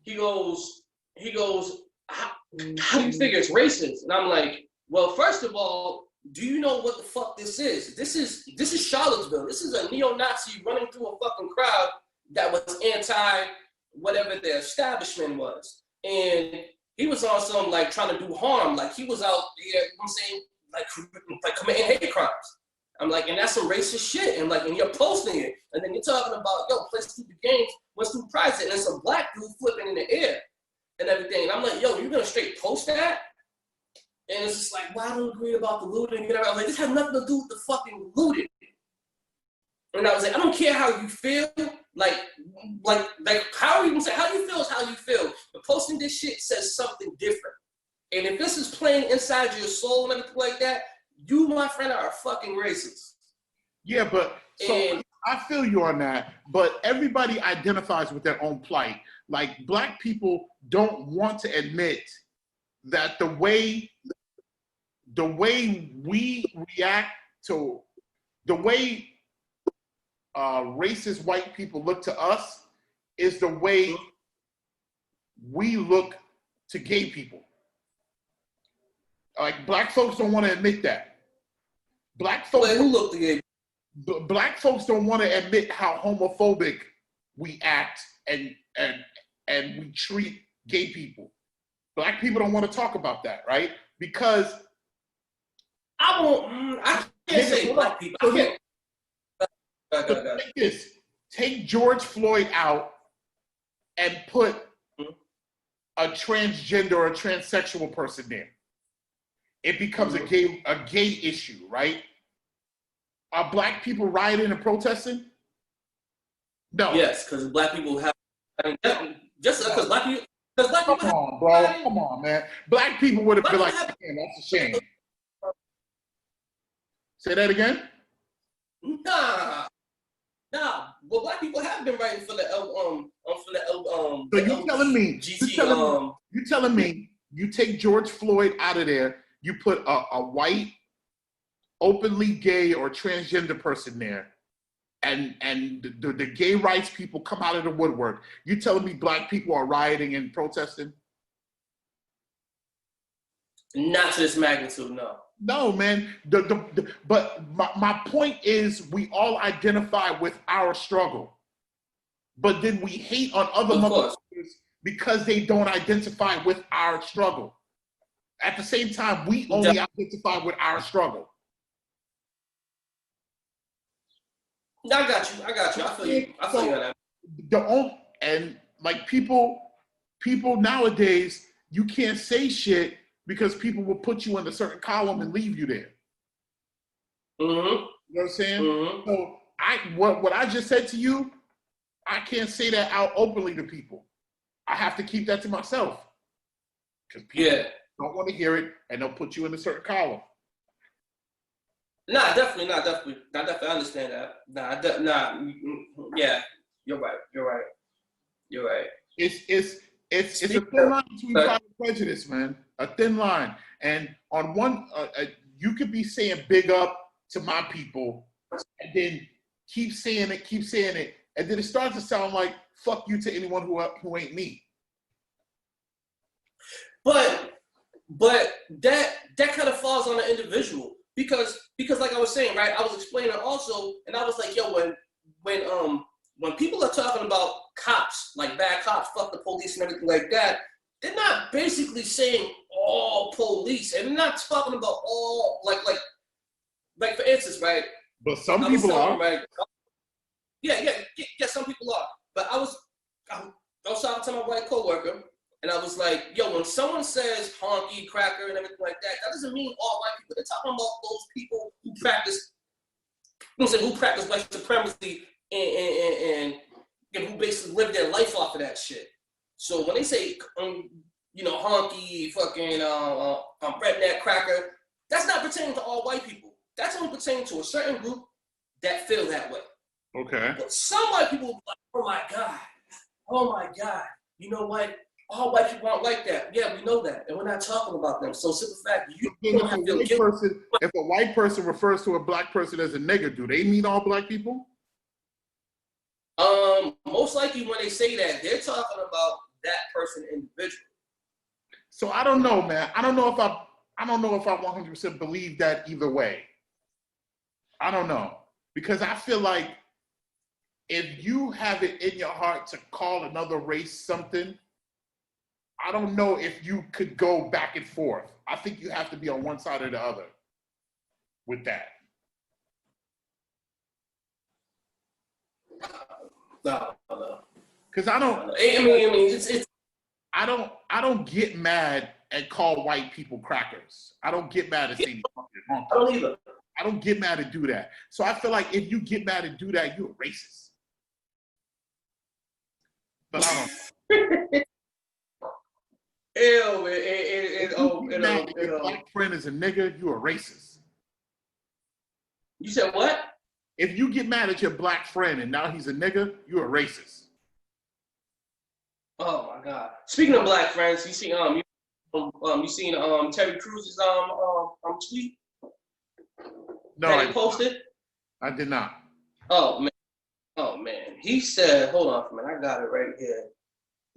He goes, how do you figure it's racist? And I'm like, well, first of all, do you know what the fuck this is? This is Charlottesville. This is a neo-Nazi running through a fucking crowd that was anti whatever the establishment was. And he was on some like trying to do harm. Like he was out there, you know what I'm saying, like committing hate crimes. I'm like, and that's some racist shit. And like, and you're posting it. And then you're talking about, yo, play stupid games, win stupid prizes. And then some black dude flipping in the air and everything. And I'm like, yo, you're gonna straight post that? And it's just like, well, I don't agree about the looting. And I'm like, this has nothing to do with the fucking looting. And I was like, I don't care how you feel. Like how are you gonna say how you feel is how you feel. But posting this shit says something different. And if this is playing inside your soul and everything like that, you, my friend, are a fucking racist. Yeah, but so I feel you on that. But everybody identifies with their own plight. Like black people don't want to admit that the way we react to the way racist white people look to us is the way we look to gay people. Like black folks don't want to admit that. Black folks don't want to admit how homophobic we act and we treat gay people. Black people don't want to talk about that, right? Because I can't say black people. Take this. Take George Floyd out and put a transgender or a transsexual person there. It becomes a gay issue, right? Are black people rioting and protesting? No. Yes, because black people have. Just because black people. Come on, bro. Come on, man. Black people would have been like, man, that's a shame. Say that again? Nah. Well, black people have been writing for the So you telling me you take George Floyd out of there, you put a white, openly gay or transgender person there, and the gay rights people come out of the woodwork. You telling me black people are rioting and protesting? Not to this magnitude, no. No, man. But my point is we all identify with our struggle. But then we hate on other motherfuckers because they don't identify with our struggle. At the same time, we only identify with our struggle. I got you. I feel you on that. And like people nowadays, you can't say shit because people will put you in a certain column and leave you there. Mm-hmm. You know what I'm saying? Mm-hmm. So what I just said to you, I can't say that out openly to people. I have to keep that to myself. Because people don't want to hear it and they'll put you in a certain column. Nah, definitely. I understand that. Yeah, you're right. It's a thin line between pride and prejudice, man. A thin line. And on one, you could be saying big up to my people, and then keep saying it, and then it starts to sound like fuck you to anyone who ain't me. But that kind of falls on the individual because like I was saying, right? I was explaining also, and I was like, yo, when people are talking about cops, like bad cops, fuck the police and everything like that, they're not basically saying all police, and they're not talking about all like for instance, right? But some people are. Right? Yeah, some people are. But I was talking to my white coworker, and I was like, yo, when someone says honky, cracker, and everything like that, that doesn't mean all white people. They're talking about those people who practice, who practice white supremacy and who basically live their life off of that shit. So when they say, honky, fucking redneck, cracker, that's not pertaining to all white people. That's only pertaining to a certain group that feel that way. Okay. But some white people will be like, oh my God, you know what? All white people aren't like that. Yeah, we know that, and we're not talking about them. So simple fact, you don't have to feel guilty. If a white person refers to a black person as a nigger, do they mean all black people? Most likely when they say that, they're talking about that person individually. So I don't know, man. I don't know if I 100% believe that either way. I don't know. Because I feel like if you have it in your heart to call another race something, I don't know if you could go back and forth. I think you have to be on one side or the other with that. No. Because I don't. I mean, it's. I don't get mad and call white people crackers. I don't get mad at saying fucking honky. I don't either. I don't get mad to do that. So I feel like if you get mad and do that, you're a racist. But I don't. Ew, man. Your black friend is a nigga, you're a racist. You said what? If you get mad at your black friend and now he's a nigga, you're a racist. Oh my God! Speaking of black friends, you seen Terry Cruz's tweet? No, that he posted. I did not. Oh man! He said, "Hold on for a minute, I got it right here."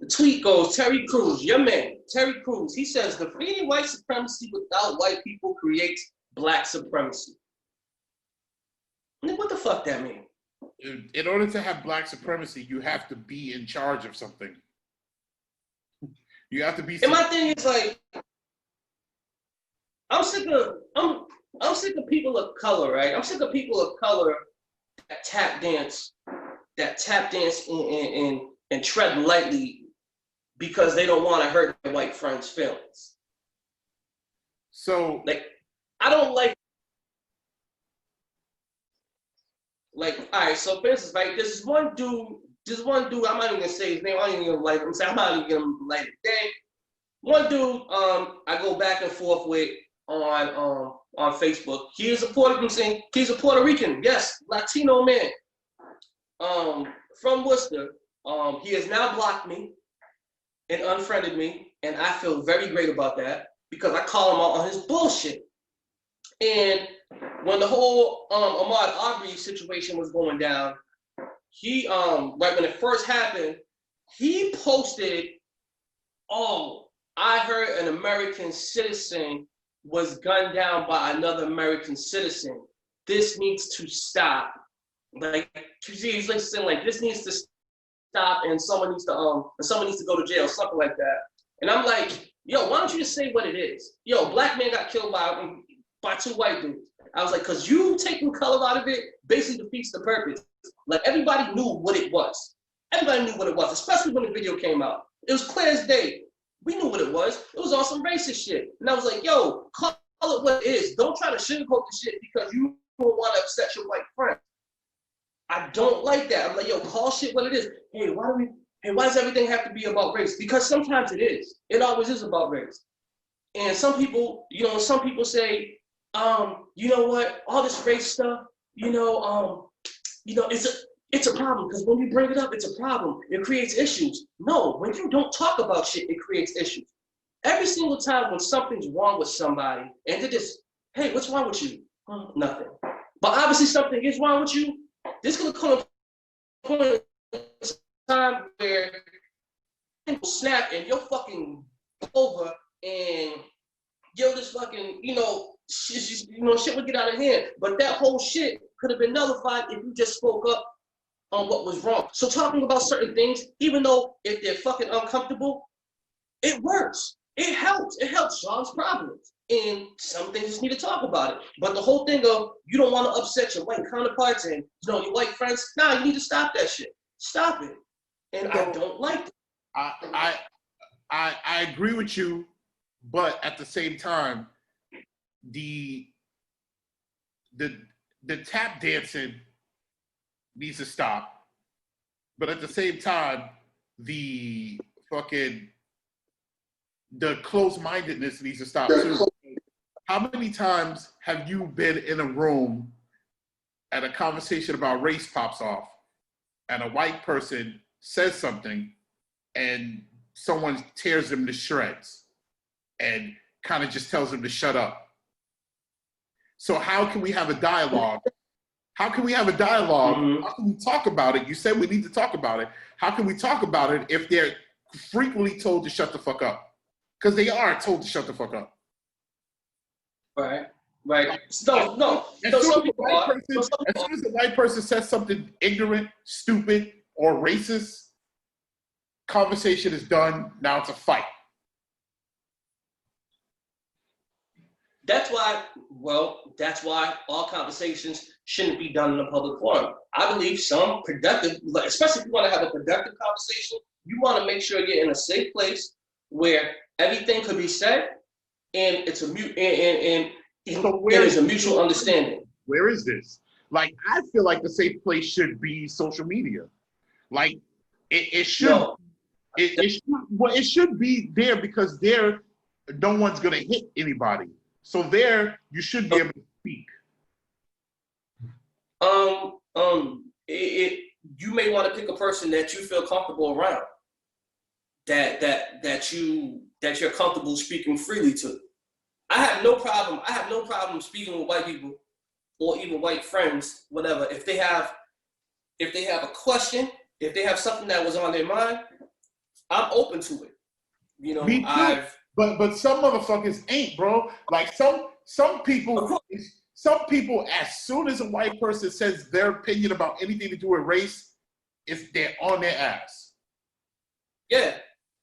The tweet goes, Terry Crews, your man, Terry Crews. He says, defeating white supremacy without white people creates black supremacy. What the fuck that mean? In order to have black supremacy, you have to be in charge of something. You have to be. And my thing is like, I'm sick of people of color, right? I'm sick of people of color that tap dance and tread lightly because they don't want to hurt their white friends' feelings. So, I don't like, all right, so for instance, like, there's one dude, I'm not even gonna say his name, I don't even gonna like him, I'm not even gonna like his name. One dude, I go back and forth with on Facebook. He's a Puerto Rican, yes, Latino man, from Worcester. He has now blocked me and unfriended me, and I feel very great about that because I call him out on his bullshit. And when the whole Ahmaud Arbery situation was going down, he right when it first happened, he posted, "Oh, I heard an American citizen was gunned down by another American citizen. This needs to stop." Like, he's like saying like this needs to stop, and someone needs to go to jail, something like that. And I'm like, yo, why don't you just say what it is? Yo, black man got killed by two white dudes. I was like, because you taking color out of it basically defeats the purpose. Like, everybody knew what it was. Everybody knew what it was, especially when the video came out. It was clear as day. We knew what it was. It was on some racist shit. And I was like, yo, call it what it is. Don't try to sugarcoat the shit because you don't want to upset your white friend. I don't like that. I'm like, yo, call shit what it is. Hey, why does everything have to be about race? Because sometimes it is. It always is about race. And some people say, you know what, all this race stuff, it's a problem because when you bring it up, it's a problem. It creates issues. No, when you don't talk about shit, it creates issues. Every single time when something's wrong with somebody, and they're just, hey, what's wrong with you? Nothing. But obviously something is wrong with you. This is gonna come a point in time where people snap and you're fucking over and you're just fucking, shit would get out of hand. But that whole shit could have been nullified if you just spoke up on what was wrong. So talking about certain things, even though if they're fucking uncomfortable, it works. It helps. It helps solve problems. And some things just need to talk about it. But the whole thing of you don't want to upset your white counterparts and your white friends, nah, you need to stop that shit. Stop it. And I don't like it. I agree with you, but at the same time, the tap dancing needs to stop. But at the same time, the close-mindedness needs to stop too. How many times have you been in a room and a conversation about race pops off and a white person says something and someone tears them to shreds and kind of just tells them to shut up? So how can we have a dialogue? How can we have a dialogue? Mm-hmm. How can we talk about it? You said we need to talk about it. How can we talk about it if they're frequently told to shut the fuck up? Because they are told to shut the fuck up. Right. No. As soon as a white person says something ignorant, stupid, or racist, conversation is done. Now it's a fight. That's why all conversations shouldn't be done in a public forum. I believe some productive, especially if you want to have a productive conversation, you want to make sure you're in a safe place where everything could be said and it's there is a mutual understanding. Where is this? Like, I feel like the safe place should be social media. Like, it should. No. It should be there because there, no one's gonna hit anybody. So there, you should be able to speak. You may want to pick a person that you feel comfortable around, that you're comfortable speaking freely to. I have no problem speaking with white people or even white friends, whatever. If they have a question, if they have something that was on their mind, I'm open to it. You know, Me too. But some motherfuckers ain't, bro. Like some people, as soon as a white person says their opinion about anything to do with race, they're on their ass. Yeah.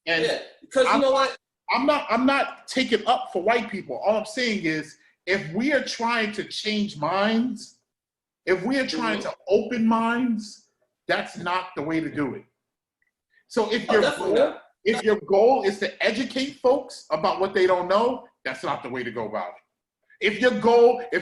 And because you know what? I'm not taking up for white people. All I'm saying is, if we are trying to change minds, if we are trying to open minds, that's not the way to do it. So if your goal is to educate folks about what they don't know, that's not the way to go about it. If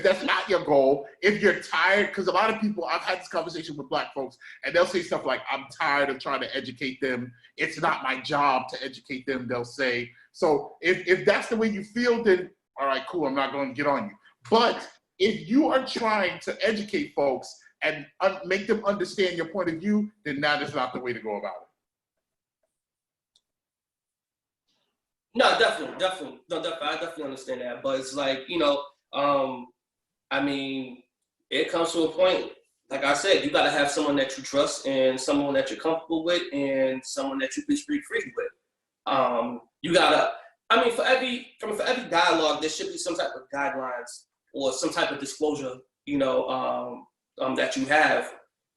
that's not your goal, if you're tired, because a lot of people, I've had this conversation with black folks, and they'll say stuff like, I'm tired of trying to educate them. It's not my job to educate them, they'll say. So if that's the way you feel, then all right, cool, I'm not going to get on you. But if you are trying to educate folks and make them understand your point of view, then that is not the way to go about it. No, definitely. No, definitely. I definitely understand that. But it's like, you know, I mean, it comes to a point, like I said, you got to have someone that you trust and someone that you're comfortable with and someone that you can speak freely with. You got to, I mean, for every dialogue, there should be some type of guidelines or some type of disclosure, you know, that you have,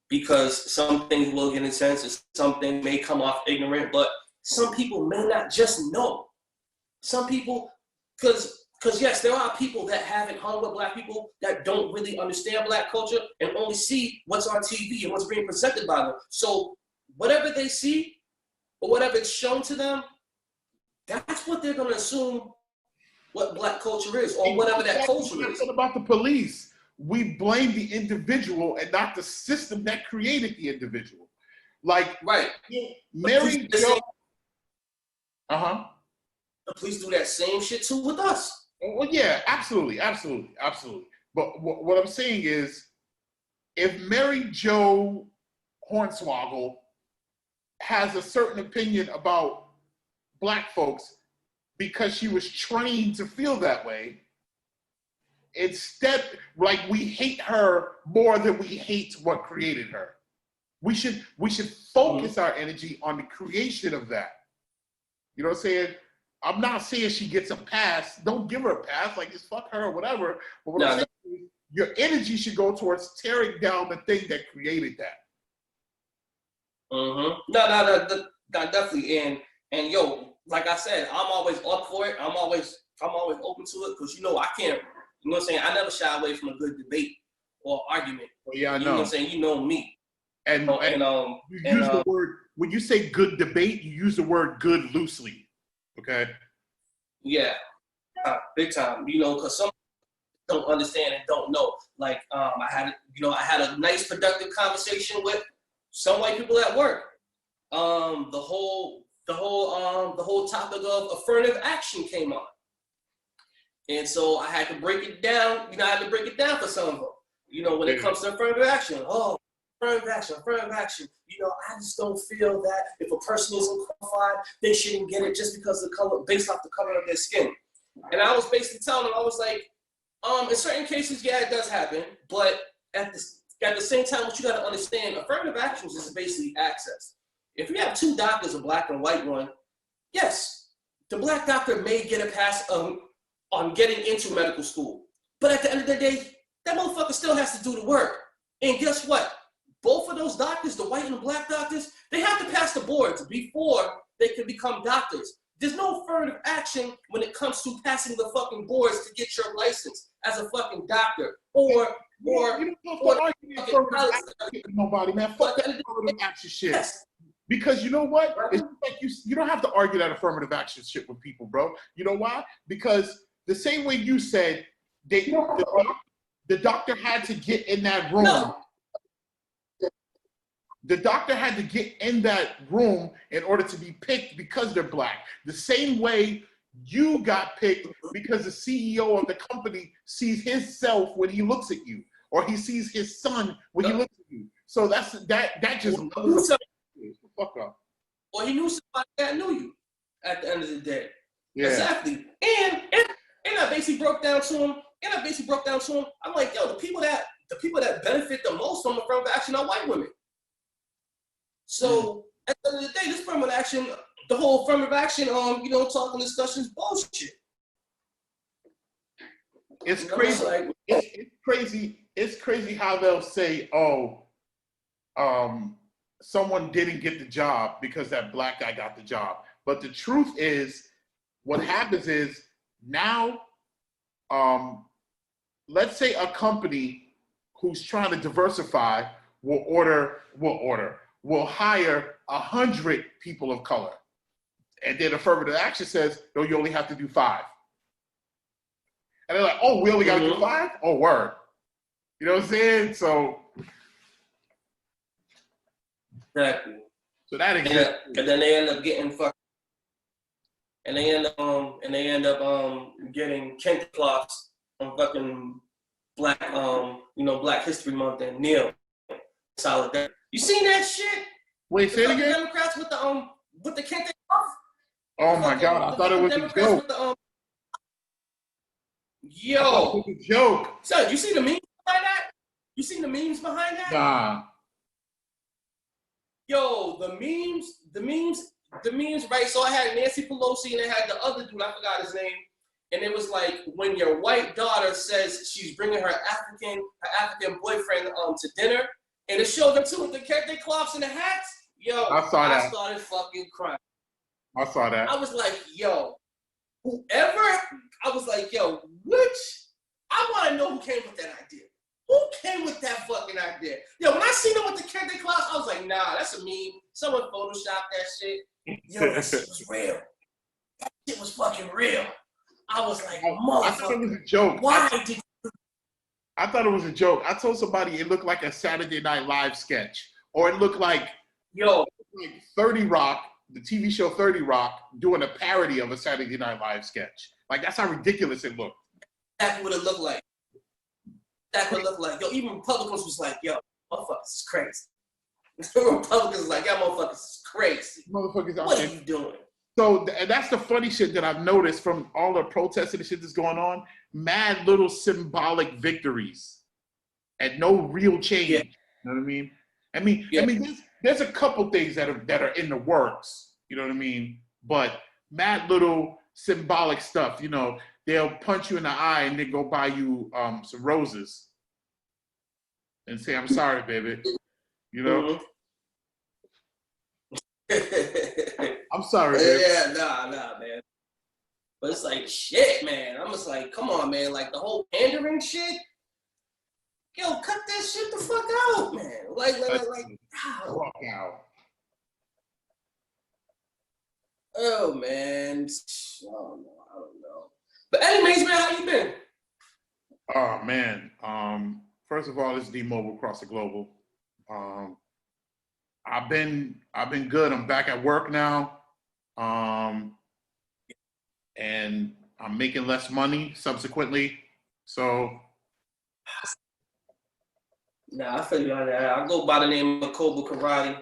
because some things will get intense and some things may come off ignorant, but some people may not just know. Some people, because yes, there are people that haven't hung with black people that don't really understand black culture and only see what's on TV and what's being presented by them. So whatever they see or whatever is shown to them, that's what they're going to assume what black culture is or whatever that culture is. What about the police? We blame the individual and not the system that created the individual. Like, right. Mary Jo. The police do that same shit too with us. Well, yeah, absolutely. But what I'm saying is, if Mary Jo Hornswoggle has a certain opinion about black folks because she was trained to feel that way, instead, like, we hate her more than we hate what created her. We should focus our energy on the creation of that. You know what I'm saying? I'm not saying she gets a pass. Don't give her a pass. Like, just fuck her or whatever. But what I'm saying is, your energy should go towards tearing down the thing that created that. No, definitely. And yo, like I said, I'm always up for it. I'm always open to it, because, you know, I can't, you know what I'm saying? I never shy away from a good debate or argument. Well, yeah, I know. You know what I'm saying? You know me. And you use the word, when you say good debate, you use the word good loosely. Okay? Yeah. Big time. Because some don't understand and don't know. Like, I had a nice productive conversation with some white people at work. The whole topic of affirmative action came on. And so I had to break it down. I had to break it down for some of them. When it comes to affirmative action. Affirmative action. I just don't feel that if a person isn't qualified, they shouldn't get it just because of the color, based off the color of their skin. And I was basically telling them, I was like, in certain cases, yeah, it does happen. But at the same time, what you got to understand, affirmative actions is basically access. If you have two doctors, a black and white one, yes, the black doctor may get a pass on getting into medical school. But at the end of the day, that motherfucker still has to do the work. And guess what? Both of those doctors, the white and the black doctors, they have to pass the boards before they can become doctors. There's no affirmative action when it comes to passing the fucking boards to get your license as a fucking doctor or nobody, man. Fuck that affirmative action shit. Yes. Because you know what? It's like you don't have to argue that affirmative action shit with people, bro. You know why? Because the same way you said the doctor had to get in that room. No. The doctor had to get in that room in order to be picked because they're black. The same way you got picked because the CEO of the company sees himself when he looks at you, or he sees his son when he looks at you. So that just fuck up. Or he knew somebody that knew you at the end of the day. Yeah. Exactly. And I basically broke down to him. I'm like, yo, the people that benefit the most from affirmative action are white women. So at the end of the day, this affirmative action, the whole affirmative action, talking discussions, bullshit. It's crazy. It's crazy. It's crazy how they'll say, someone didn't get the job because that black guy got the job. But the truth is, what happens is now, let's say a company who's trying to diversify will hire 100 people of color. And then affirmative action says, no, you only have to do 5. And they're like, oh, we only got to do 5? Oh, word. You know what I'm saying? So. Exactly. So that exists. And then they end up getting fucked. And they end up getting kente cloths on fucking Black History Month and kneel solidarity. You seen that shit? Wait, say it again. Democrats with the kente cloth. Oh my God! I thought it was a joke. Yo, I thought it was a joke. So you see the memes behind that? You seen the memes behind that? Nah. Yo, the memes, right? So I had Nancy Pelosi and I had the other dude, I forgot his name. And it was like, when your white daughter says she's bringing her African boyfriend to dinner, and it showed them too with the kente cloths and the hats. Yo, I started fucking crying. I saw that. I was like, yo, I want to know who came with that idea. Who came with that fucking idea? Yo, when I seen them with the kente cloths, I was like, nah, that's a meme. Someone photoshopped that shit. Yo, that shit was real. That shit was fucking real. I was like, motherfucker. I thought it was a joke. Why did you? I thought it was a joke. I told somebody it looked like a Saturday Night Live sketch. Or it looked like 30 Rock, the TV show 30 Rock, doing a parody of a Saturday Night Live sketch. Like, that's how ridiculous it looked. That's what it looked like. Yo, even Republicans was like, yo, motherfuckers is crazy. Republicans was like, y'all motherfuckers is crazy. Motherfuckers out what there. Are you doing? So that's the funny shit that I've noticed from all the protests and the shit that's going on. Mad little symbolic victories and no real change. Yeah. You know what I mean? There's a couple things that are in the works. You know what I mean? But mad little symbolic stuff. You know, they'll punch you in the eye and then go buy you some roses and say, "I'm sorry, baby." You know. Mm-hmm. I'm sorry, baby. Yeah, nah, man. But it's like, shit, man. I'm just like, come on, man. Like, the whole pandering shit. yo, cut that shit the fuck out, man. Like, Walk out. oh man, I don't know. But anyways, man, how you been? Oh man. First of all, it's D-Mobile across the global. I've been good. I'm back at work now. And I'm making less money subsequently. So Nah, I feel you on that. I go by the name of Kobra Karate.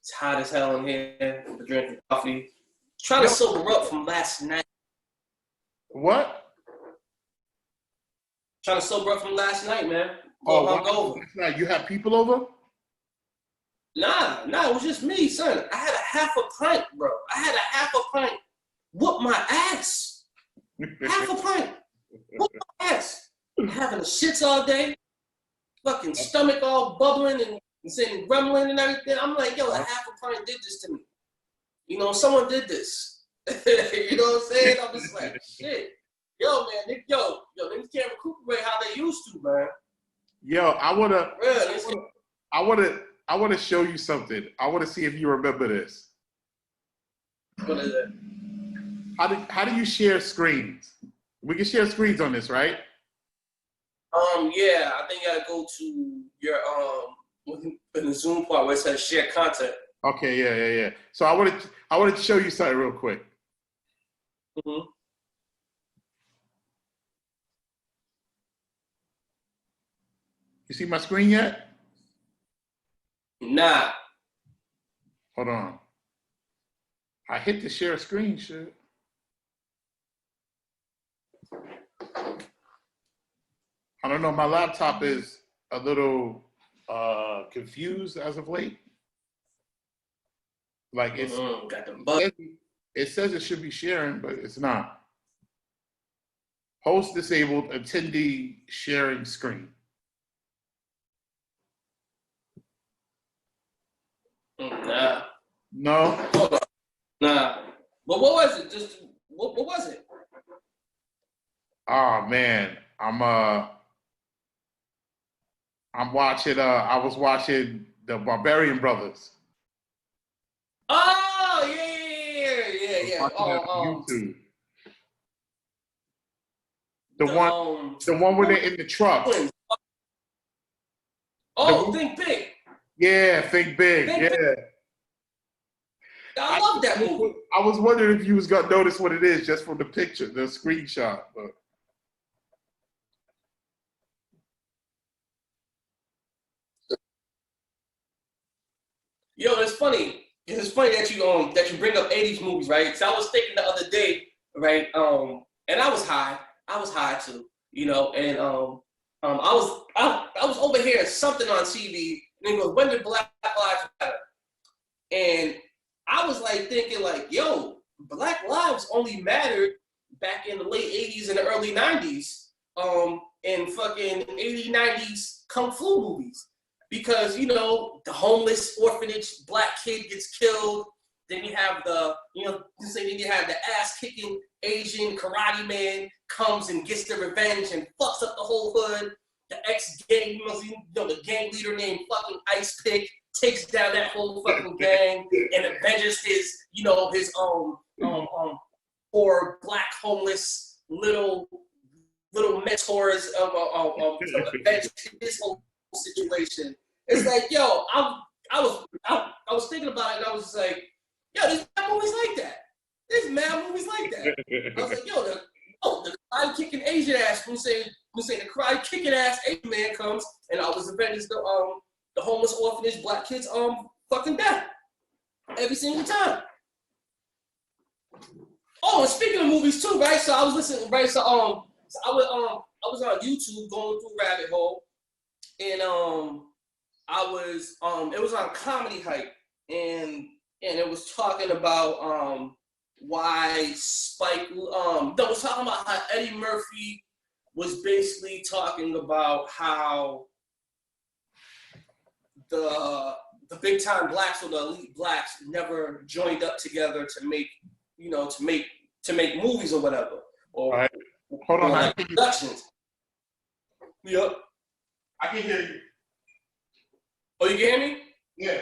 It's hot as hell in here. I'm drinking coffee. Trying to sober up from last night. what? Trying to sober up from last night, man. Last night you had people over? Nah, it was just me, son. I had a half a pint, bro. I had a half a pint. Whoop my ass. Half a pint. Whoop my ass. Having the shits all day. Fucking stomach all bubbling and saying grumbling and everything. I'm like, yo, a half a pint did this to me. You know, someone did this. You know what I'm saying? I'm just like, shit. Yo, man, niggas can't recuperate how they used to, man. Yo, I wanna show you something. I wanna see if you remember this. What is it? How do you share screens? We can share screens on this, right? Yeah, I think you gotta go to your in the Zoom part where it says share content. Okay, yeah. So I wanted to show you something real quick. Mm-hmm. You see my screen yet? Nah. Hold on. I hit the share screen shit. I don't know. My laptop is a little confused as of late. Like it says it should be sharing, but it's not. Host disabled, attendee sharing screen. Nah. No. Hold on. Nah. But what was it? Just what was it? Oh man, I'm watching. I was watching the Barbarian Brothers. Oh yeah. YouTube. The one where they're in the truck. Think Big. Yeah, Think Big. Think Big. I love that movie. I was wondering if you was gonna notice what it is just from the picture, the screenshot. But yo, it's funny. It's funny that you bring up 80s movies, right? So I was thinking the other day, right? And I was high too, you know, and I was overhearing something on TV, and it goes, when did Black Lives Matter? And I was like thinking like, yo, Black lives only mattered back in the late 80s and the early 90s, in fucking 80s, 90s Kung Fu movies. Because, you know, the homeless orphanage black kid gets killed. Then you have then you have the ass-kicking Asian karate man comes and gets the revenge and fucks up the whole hood. The ex-gang, the gang leader named fucking Ice Pick takes down that whole fucking gang and avenges his poor black homeless little mentors of avenge his whole situation. It's like, yo, I was thinking about it and I was like, yo, there's mad movies like that. There's mad movies like that. I was like, yo, the karate kicking Asian ass. We say the karate kicking ass Asian man comes and I was avenges the homeless orphanage black kids fucking death every single time. Oh, and speaking of movies too, right? So I was listening, right? So I was on YouTube going through rabbit hole, and it was on Comedy Hype, and it was talking about why Spike that was talking about how Eddie Murphy was basically talking about how the big time blacks or the elite blacks never joined up together to make movies or whatever, or right. Hold on, like productions. Yep. I can hear you. Oh, you can hear me? Yeah.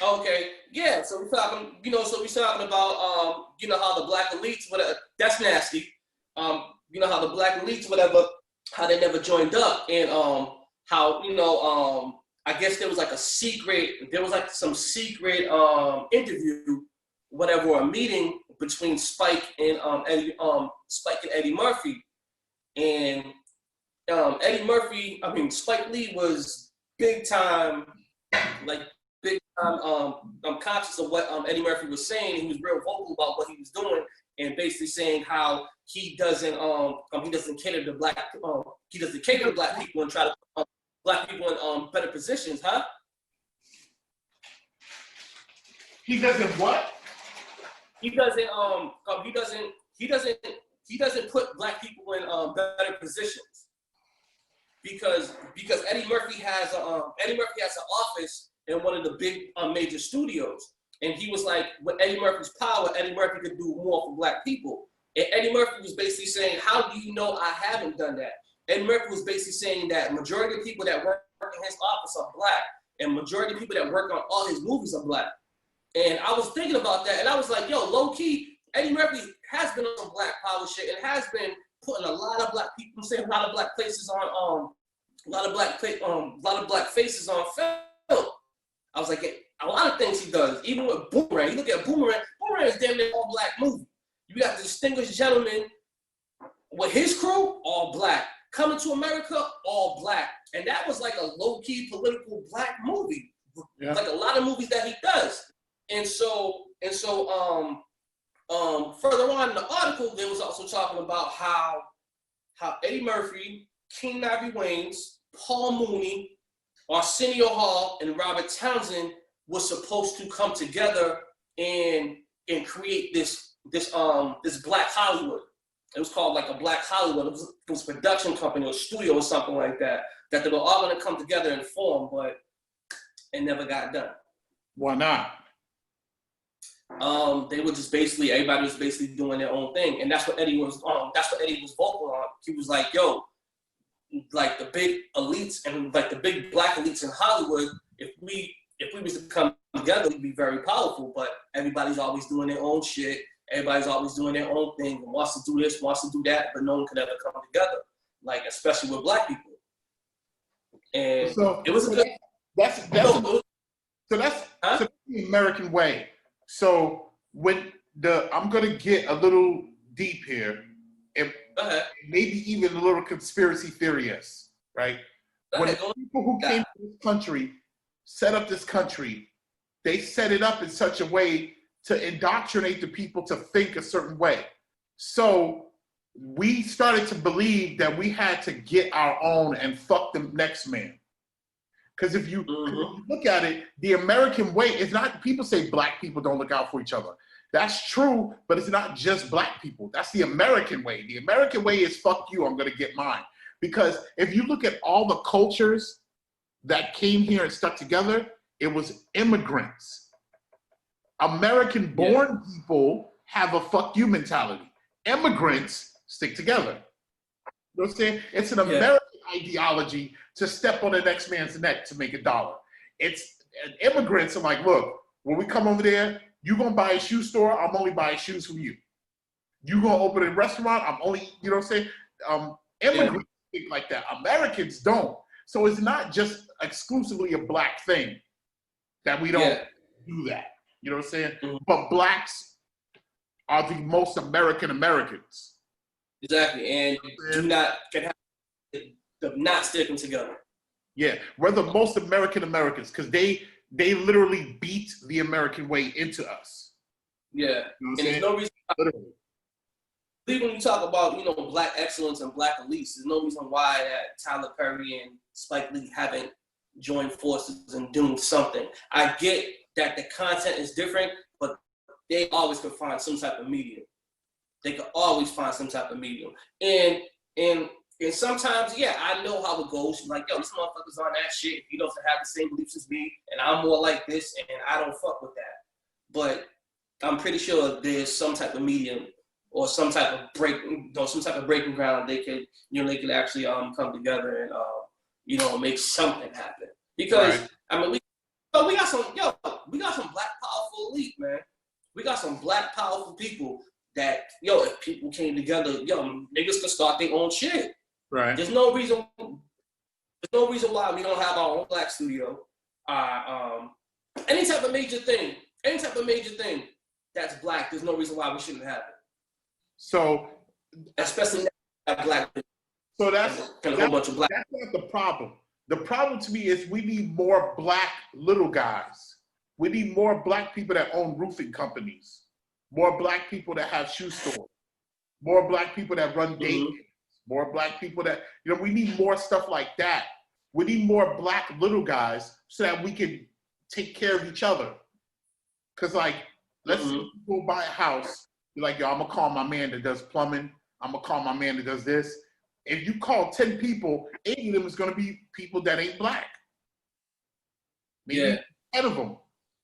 Okay. Yeah. So we're talking, about, how the black elites, whatever. That's nasty. How the black elites, whatever, how they never joined up, and how I guess there was like some secret interview, whatever, or a meeting between Spike and Eddie Murphy, and Spike Lee was big time, I'm conscious of what Eddie Murphy was saying. He was real vocal about what he was doing, and basically saying how he doesn't cater to black people and try to put black people in better positions, huh? He doesn't what? He doesn't put black people in better positions because Eddie Murphy has an office in one of the big major studios, and he was like, with Eddie Murphy's power, Eddie Murphy could do more for black people. And Eddie Murphy was basically saying, how do you know I haven't done that? Eddie Murphy was basically saying that majority of people that work in his office are black, and majority of people that work on all his movies are black. And I was thinking about that, and I was like, yo, low key, Eddie Murphy has been on some black power shit and has been putting a lot of black people, a lot of black faces on, a lot of black faces on film. I was like, a lot of things he does, even with Boomerang. You look at Boomerang is damn near all black movie. You got the Distinguished Gentleman with his crew, all black. Coming to America, all black. And that was like a low-key political black movie. Yeah. Like a lot of movies that he does. And so further on in the article, they was also talking about how Eddie Murphy, King Navy Waynes, Paul Mooney, Arsenio Hall, and Robert Townsend was supposed to come together and create this Black Hollywood. It was called like a Black Hollywood. It was a production company or studio or something like that they were all going to come together and form, but it never got done. Why not? They were just basically, everybody was basically doing their own thing, and that's what Eddie was vocal on. He was like, yo, like the big elites and like the big black elites in Hollywood, if we was to come together, we'd be very powerful, but everybody's always doing their own shit. Everybody's always doing their own thing and wants to do this, wants to do that, but no one could ever come together, like especially with black people. And so it was that's the American way. So when I'm gonna get a little deep here, and maybe even a little conspiracy theorist, right? When the people who came to this country set up this country, they set it up in such a way to indoctrinate the people to think a certain way. So we started to believe that we had to get our own and fuck the next man. Because if you look at it, the American way is not, people say black people don't look out for each other. That's true, but it's not just black people. That's the American way. The American way is fuck you, I'm gonna get mine. Because if you look at all the cultures that came here and stuck together, it was immigrants. American-born people have a fuck you mentality. Immigrants stick together. You know what I'm saying? It's an American ideology to step on the next man's neck to make $1. It's immigrants are like, look, when we come over there, you gonna buy a shoe store, I'm only buying shoes from you. You gonna open a restaurant, I'm only, you know what I'm saying? Immigrants think like that. Americans don't. So it's not just exclusively a black thing that we don't do that. You know what I'm saying? Mm-hmm. But blacks are the most American Americans. Exactly, and can have not sticking together. Yeah, we're the most American Americans because they literally beat the American way into us. Yeah, you know and there's no reason. When you talk about black excellence and black elites, there's no reason why that Tyler Perry and Spike Lee haven't joined forces and doing something. I get that the content is different, but they always can find some type of medium. They can always find some type of medium. And sometimes, I know how it goes. Like, yo, this motherfucker's on that shit. He doesn't have the same beliefs as me, and I'm more like this, and I don't fuck with that. But I'm pretty sure there's some type of medium or some type of breaking ground. They could actually come together make something happen. Because Right. I mean, we got some black powerful elite, man. We got some black powerful people that if people came together, niggas could start their own shit. Right. There's no reason why we don't have our own black studio. Any type of major thing that's black, there's no reason why we shouldn't have it. So, especially black people. So that's a whole bunch of black. That's not the problem. The problem to me is we need more black little guys. We need more black people that own roofing companies, more black people that have shoe stores, more black people that run daycares, more black people that, we need more stuff like that. We need more black little guys so that we can take care of each other. Because, like, let's go buy a house. You're like, I'm going to call my man that does plumbing. I'm going to call my man that does this. If you call 10 people, 8 of them is going to be people that ain't black. Maybe 10 of them.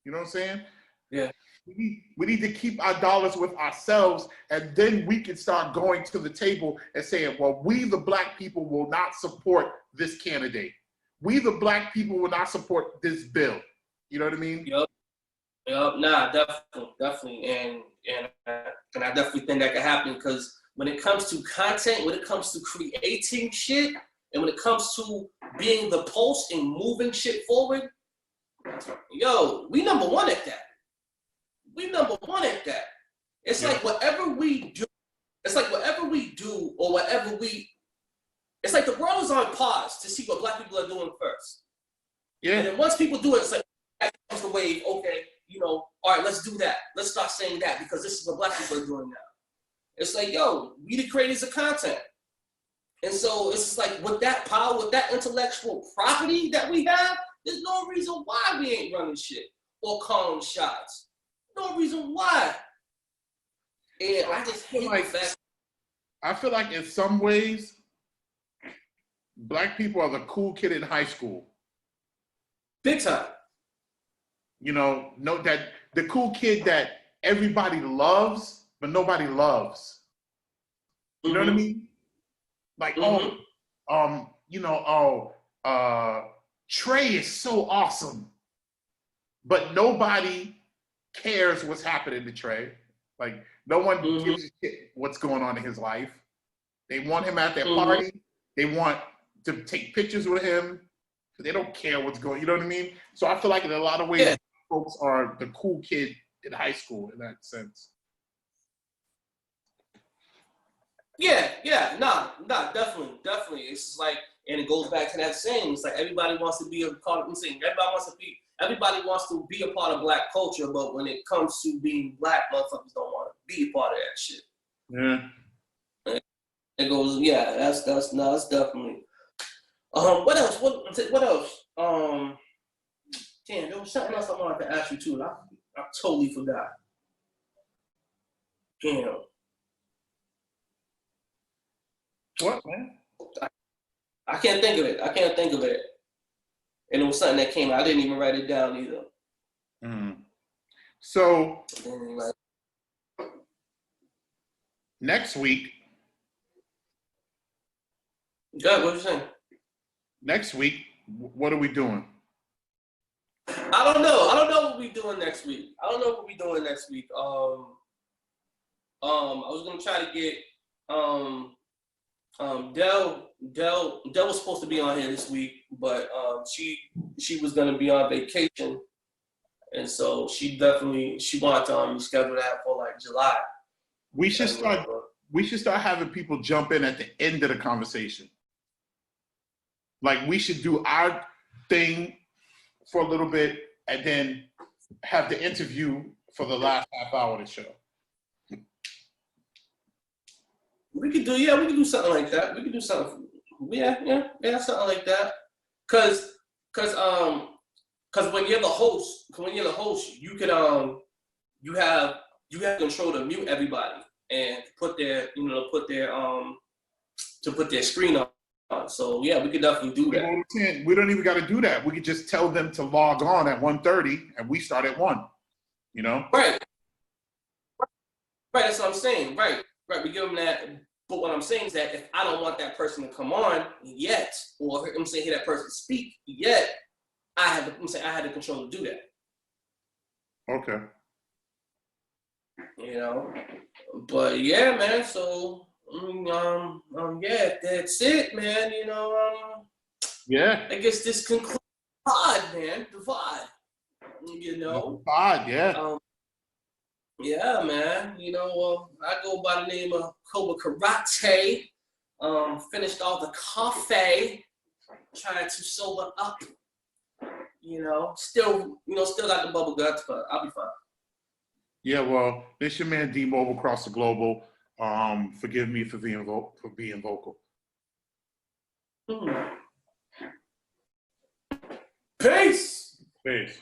You know what I'm saying? Yeah. We need to keep our dollars with ourselves, and then we can start going to the table and saying, well, we the black people will not support this candidate. We the black people will not support this bill. You know what I mean? Yep. Nah, definitely. And I definitely think that could happen, because when it comes to content, when it comes to creating shit, and when it comes to being the pulse and moving shit forward, we number one at that. It's like whatever we do, it's like the world is on pause to see what black people are doing first. Yeah. And then once people do it, it's like, that comes the wave, okay, all right, let's do that. Let's start saying that, because this is what black people are doing now. It's like, we the creators of content. And so it's just like, with that power, with that intellectual property that we have, there's no reason why we ain't running shit or calling shots. No reason why. And I just hate the fact. I feel like in some ways, black people are the cool kid in high school. Big time. Note that the cool kid that everybody loves, but nobody loves. You know what I mean? Like, Trey is so awesome, but nobody cares what's happening to Trey. Like, no one gives a shit what's going on in his life. They want him at their party. They want to take pictures with him. They don't care what's going on. You know what I mean? So I feel like in a lot of ways, folks are the cool kid in high school in that sense. Definitely. It's like, and it goes back to that saying. It's like everybody wants to be a part of. Everybody wants to be a part of black culture, but when it comes to being black, motherfuckers don't want to be a part of that shit. Yeah. It goes, that's definitely. What else? What else? Damn, there was something else I wanted to ask you too, and I totally forgot. Damn. What, man? I can't think of it. And it was something that came out. I didn't even write it down either. So, next week. God, what you saying? Next week, what are we doing? I don't know what we're doing next week. I was gonna try to get Dell was supposed to be on here this week, but she was gonna be on vacation, and so she wanted to schedule that for like July. We should start having people jump in at the end of the conversation. Like, we should do our thing for a little bit and then have the interview for the last half hour of the show. We could do something like that. We could do something. Yeah, something like that. Cause when you're the host, you could you have control to mute everybody and put their screen on. So yeah, we could definitely do that. We don't even got to do that. We could just tell them to log on at 1:30 and we start at 1. Right. That's what I'm saying. Right. We give them that. But what I'm saying is that if I don't want that person to come on yet, or I'm saying hear that person speak yet, I had the control to do that. Okay. You know, but yeah, man. So yeah, that's it, man. You know, Yeah. I guess this concludes the VOD, man. The VOD. You know. Pod, yeah. Yeah, man. You know, I go by the name of Kobra Karate. Finished all the coffee, trying to sober up. You know, still got the bubble guts, but I'll be fine. Yeah, well, this your man D Mobile across the global. Forgive me for being vocal. Peace. Peace.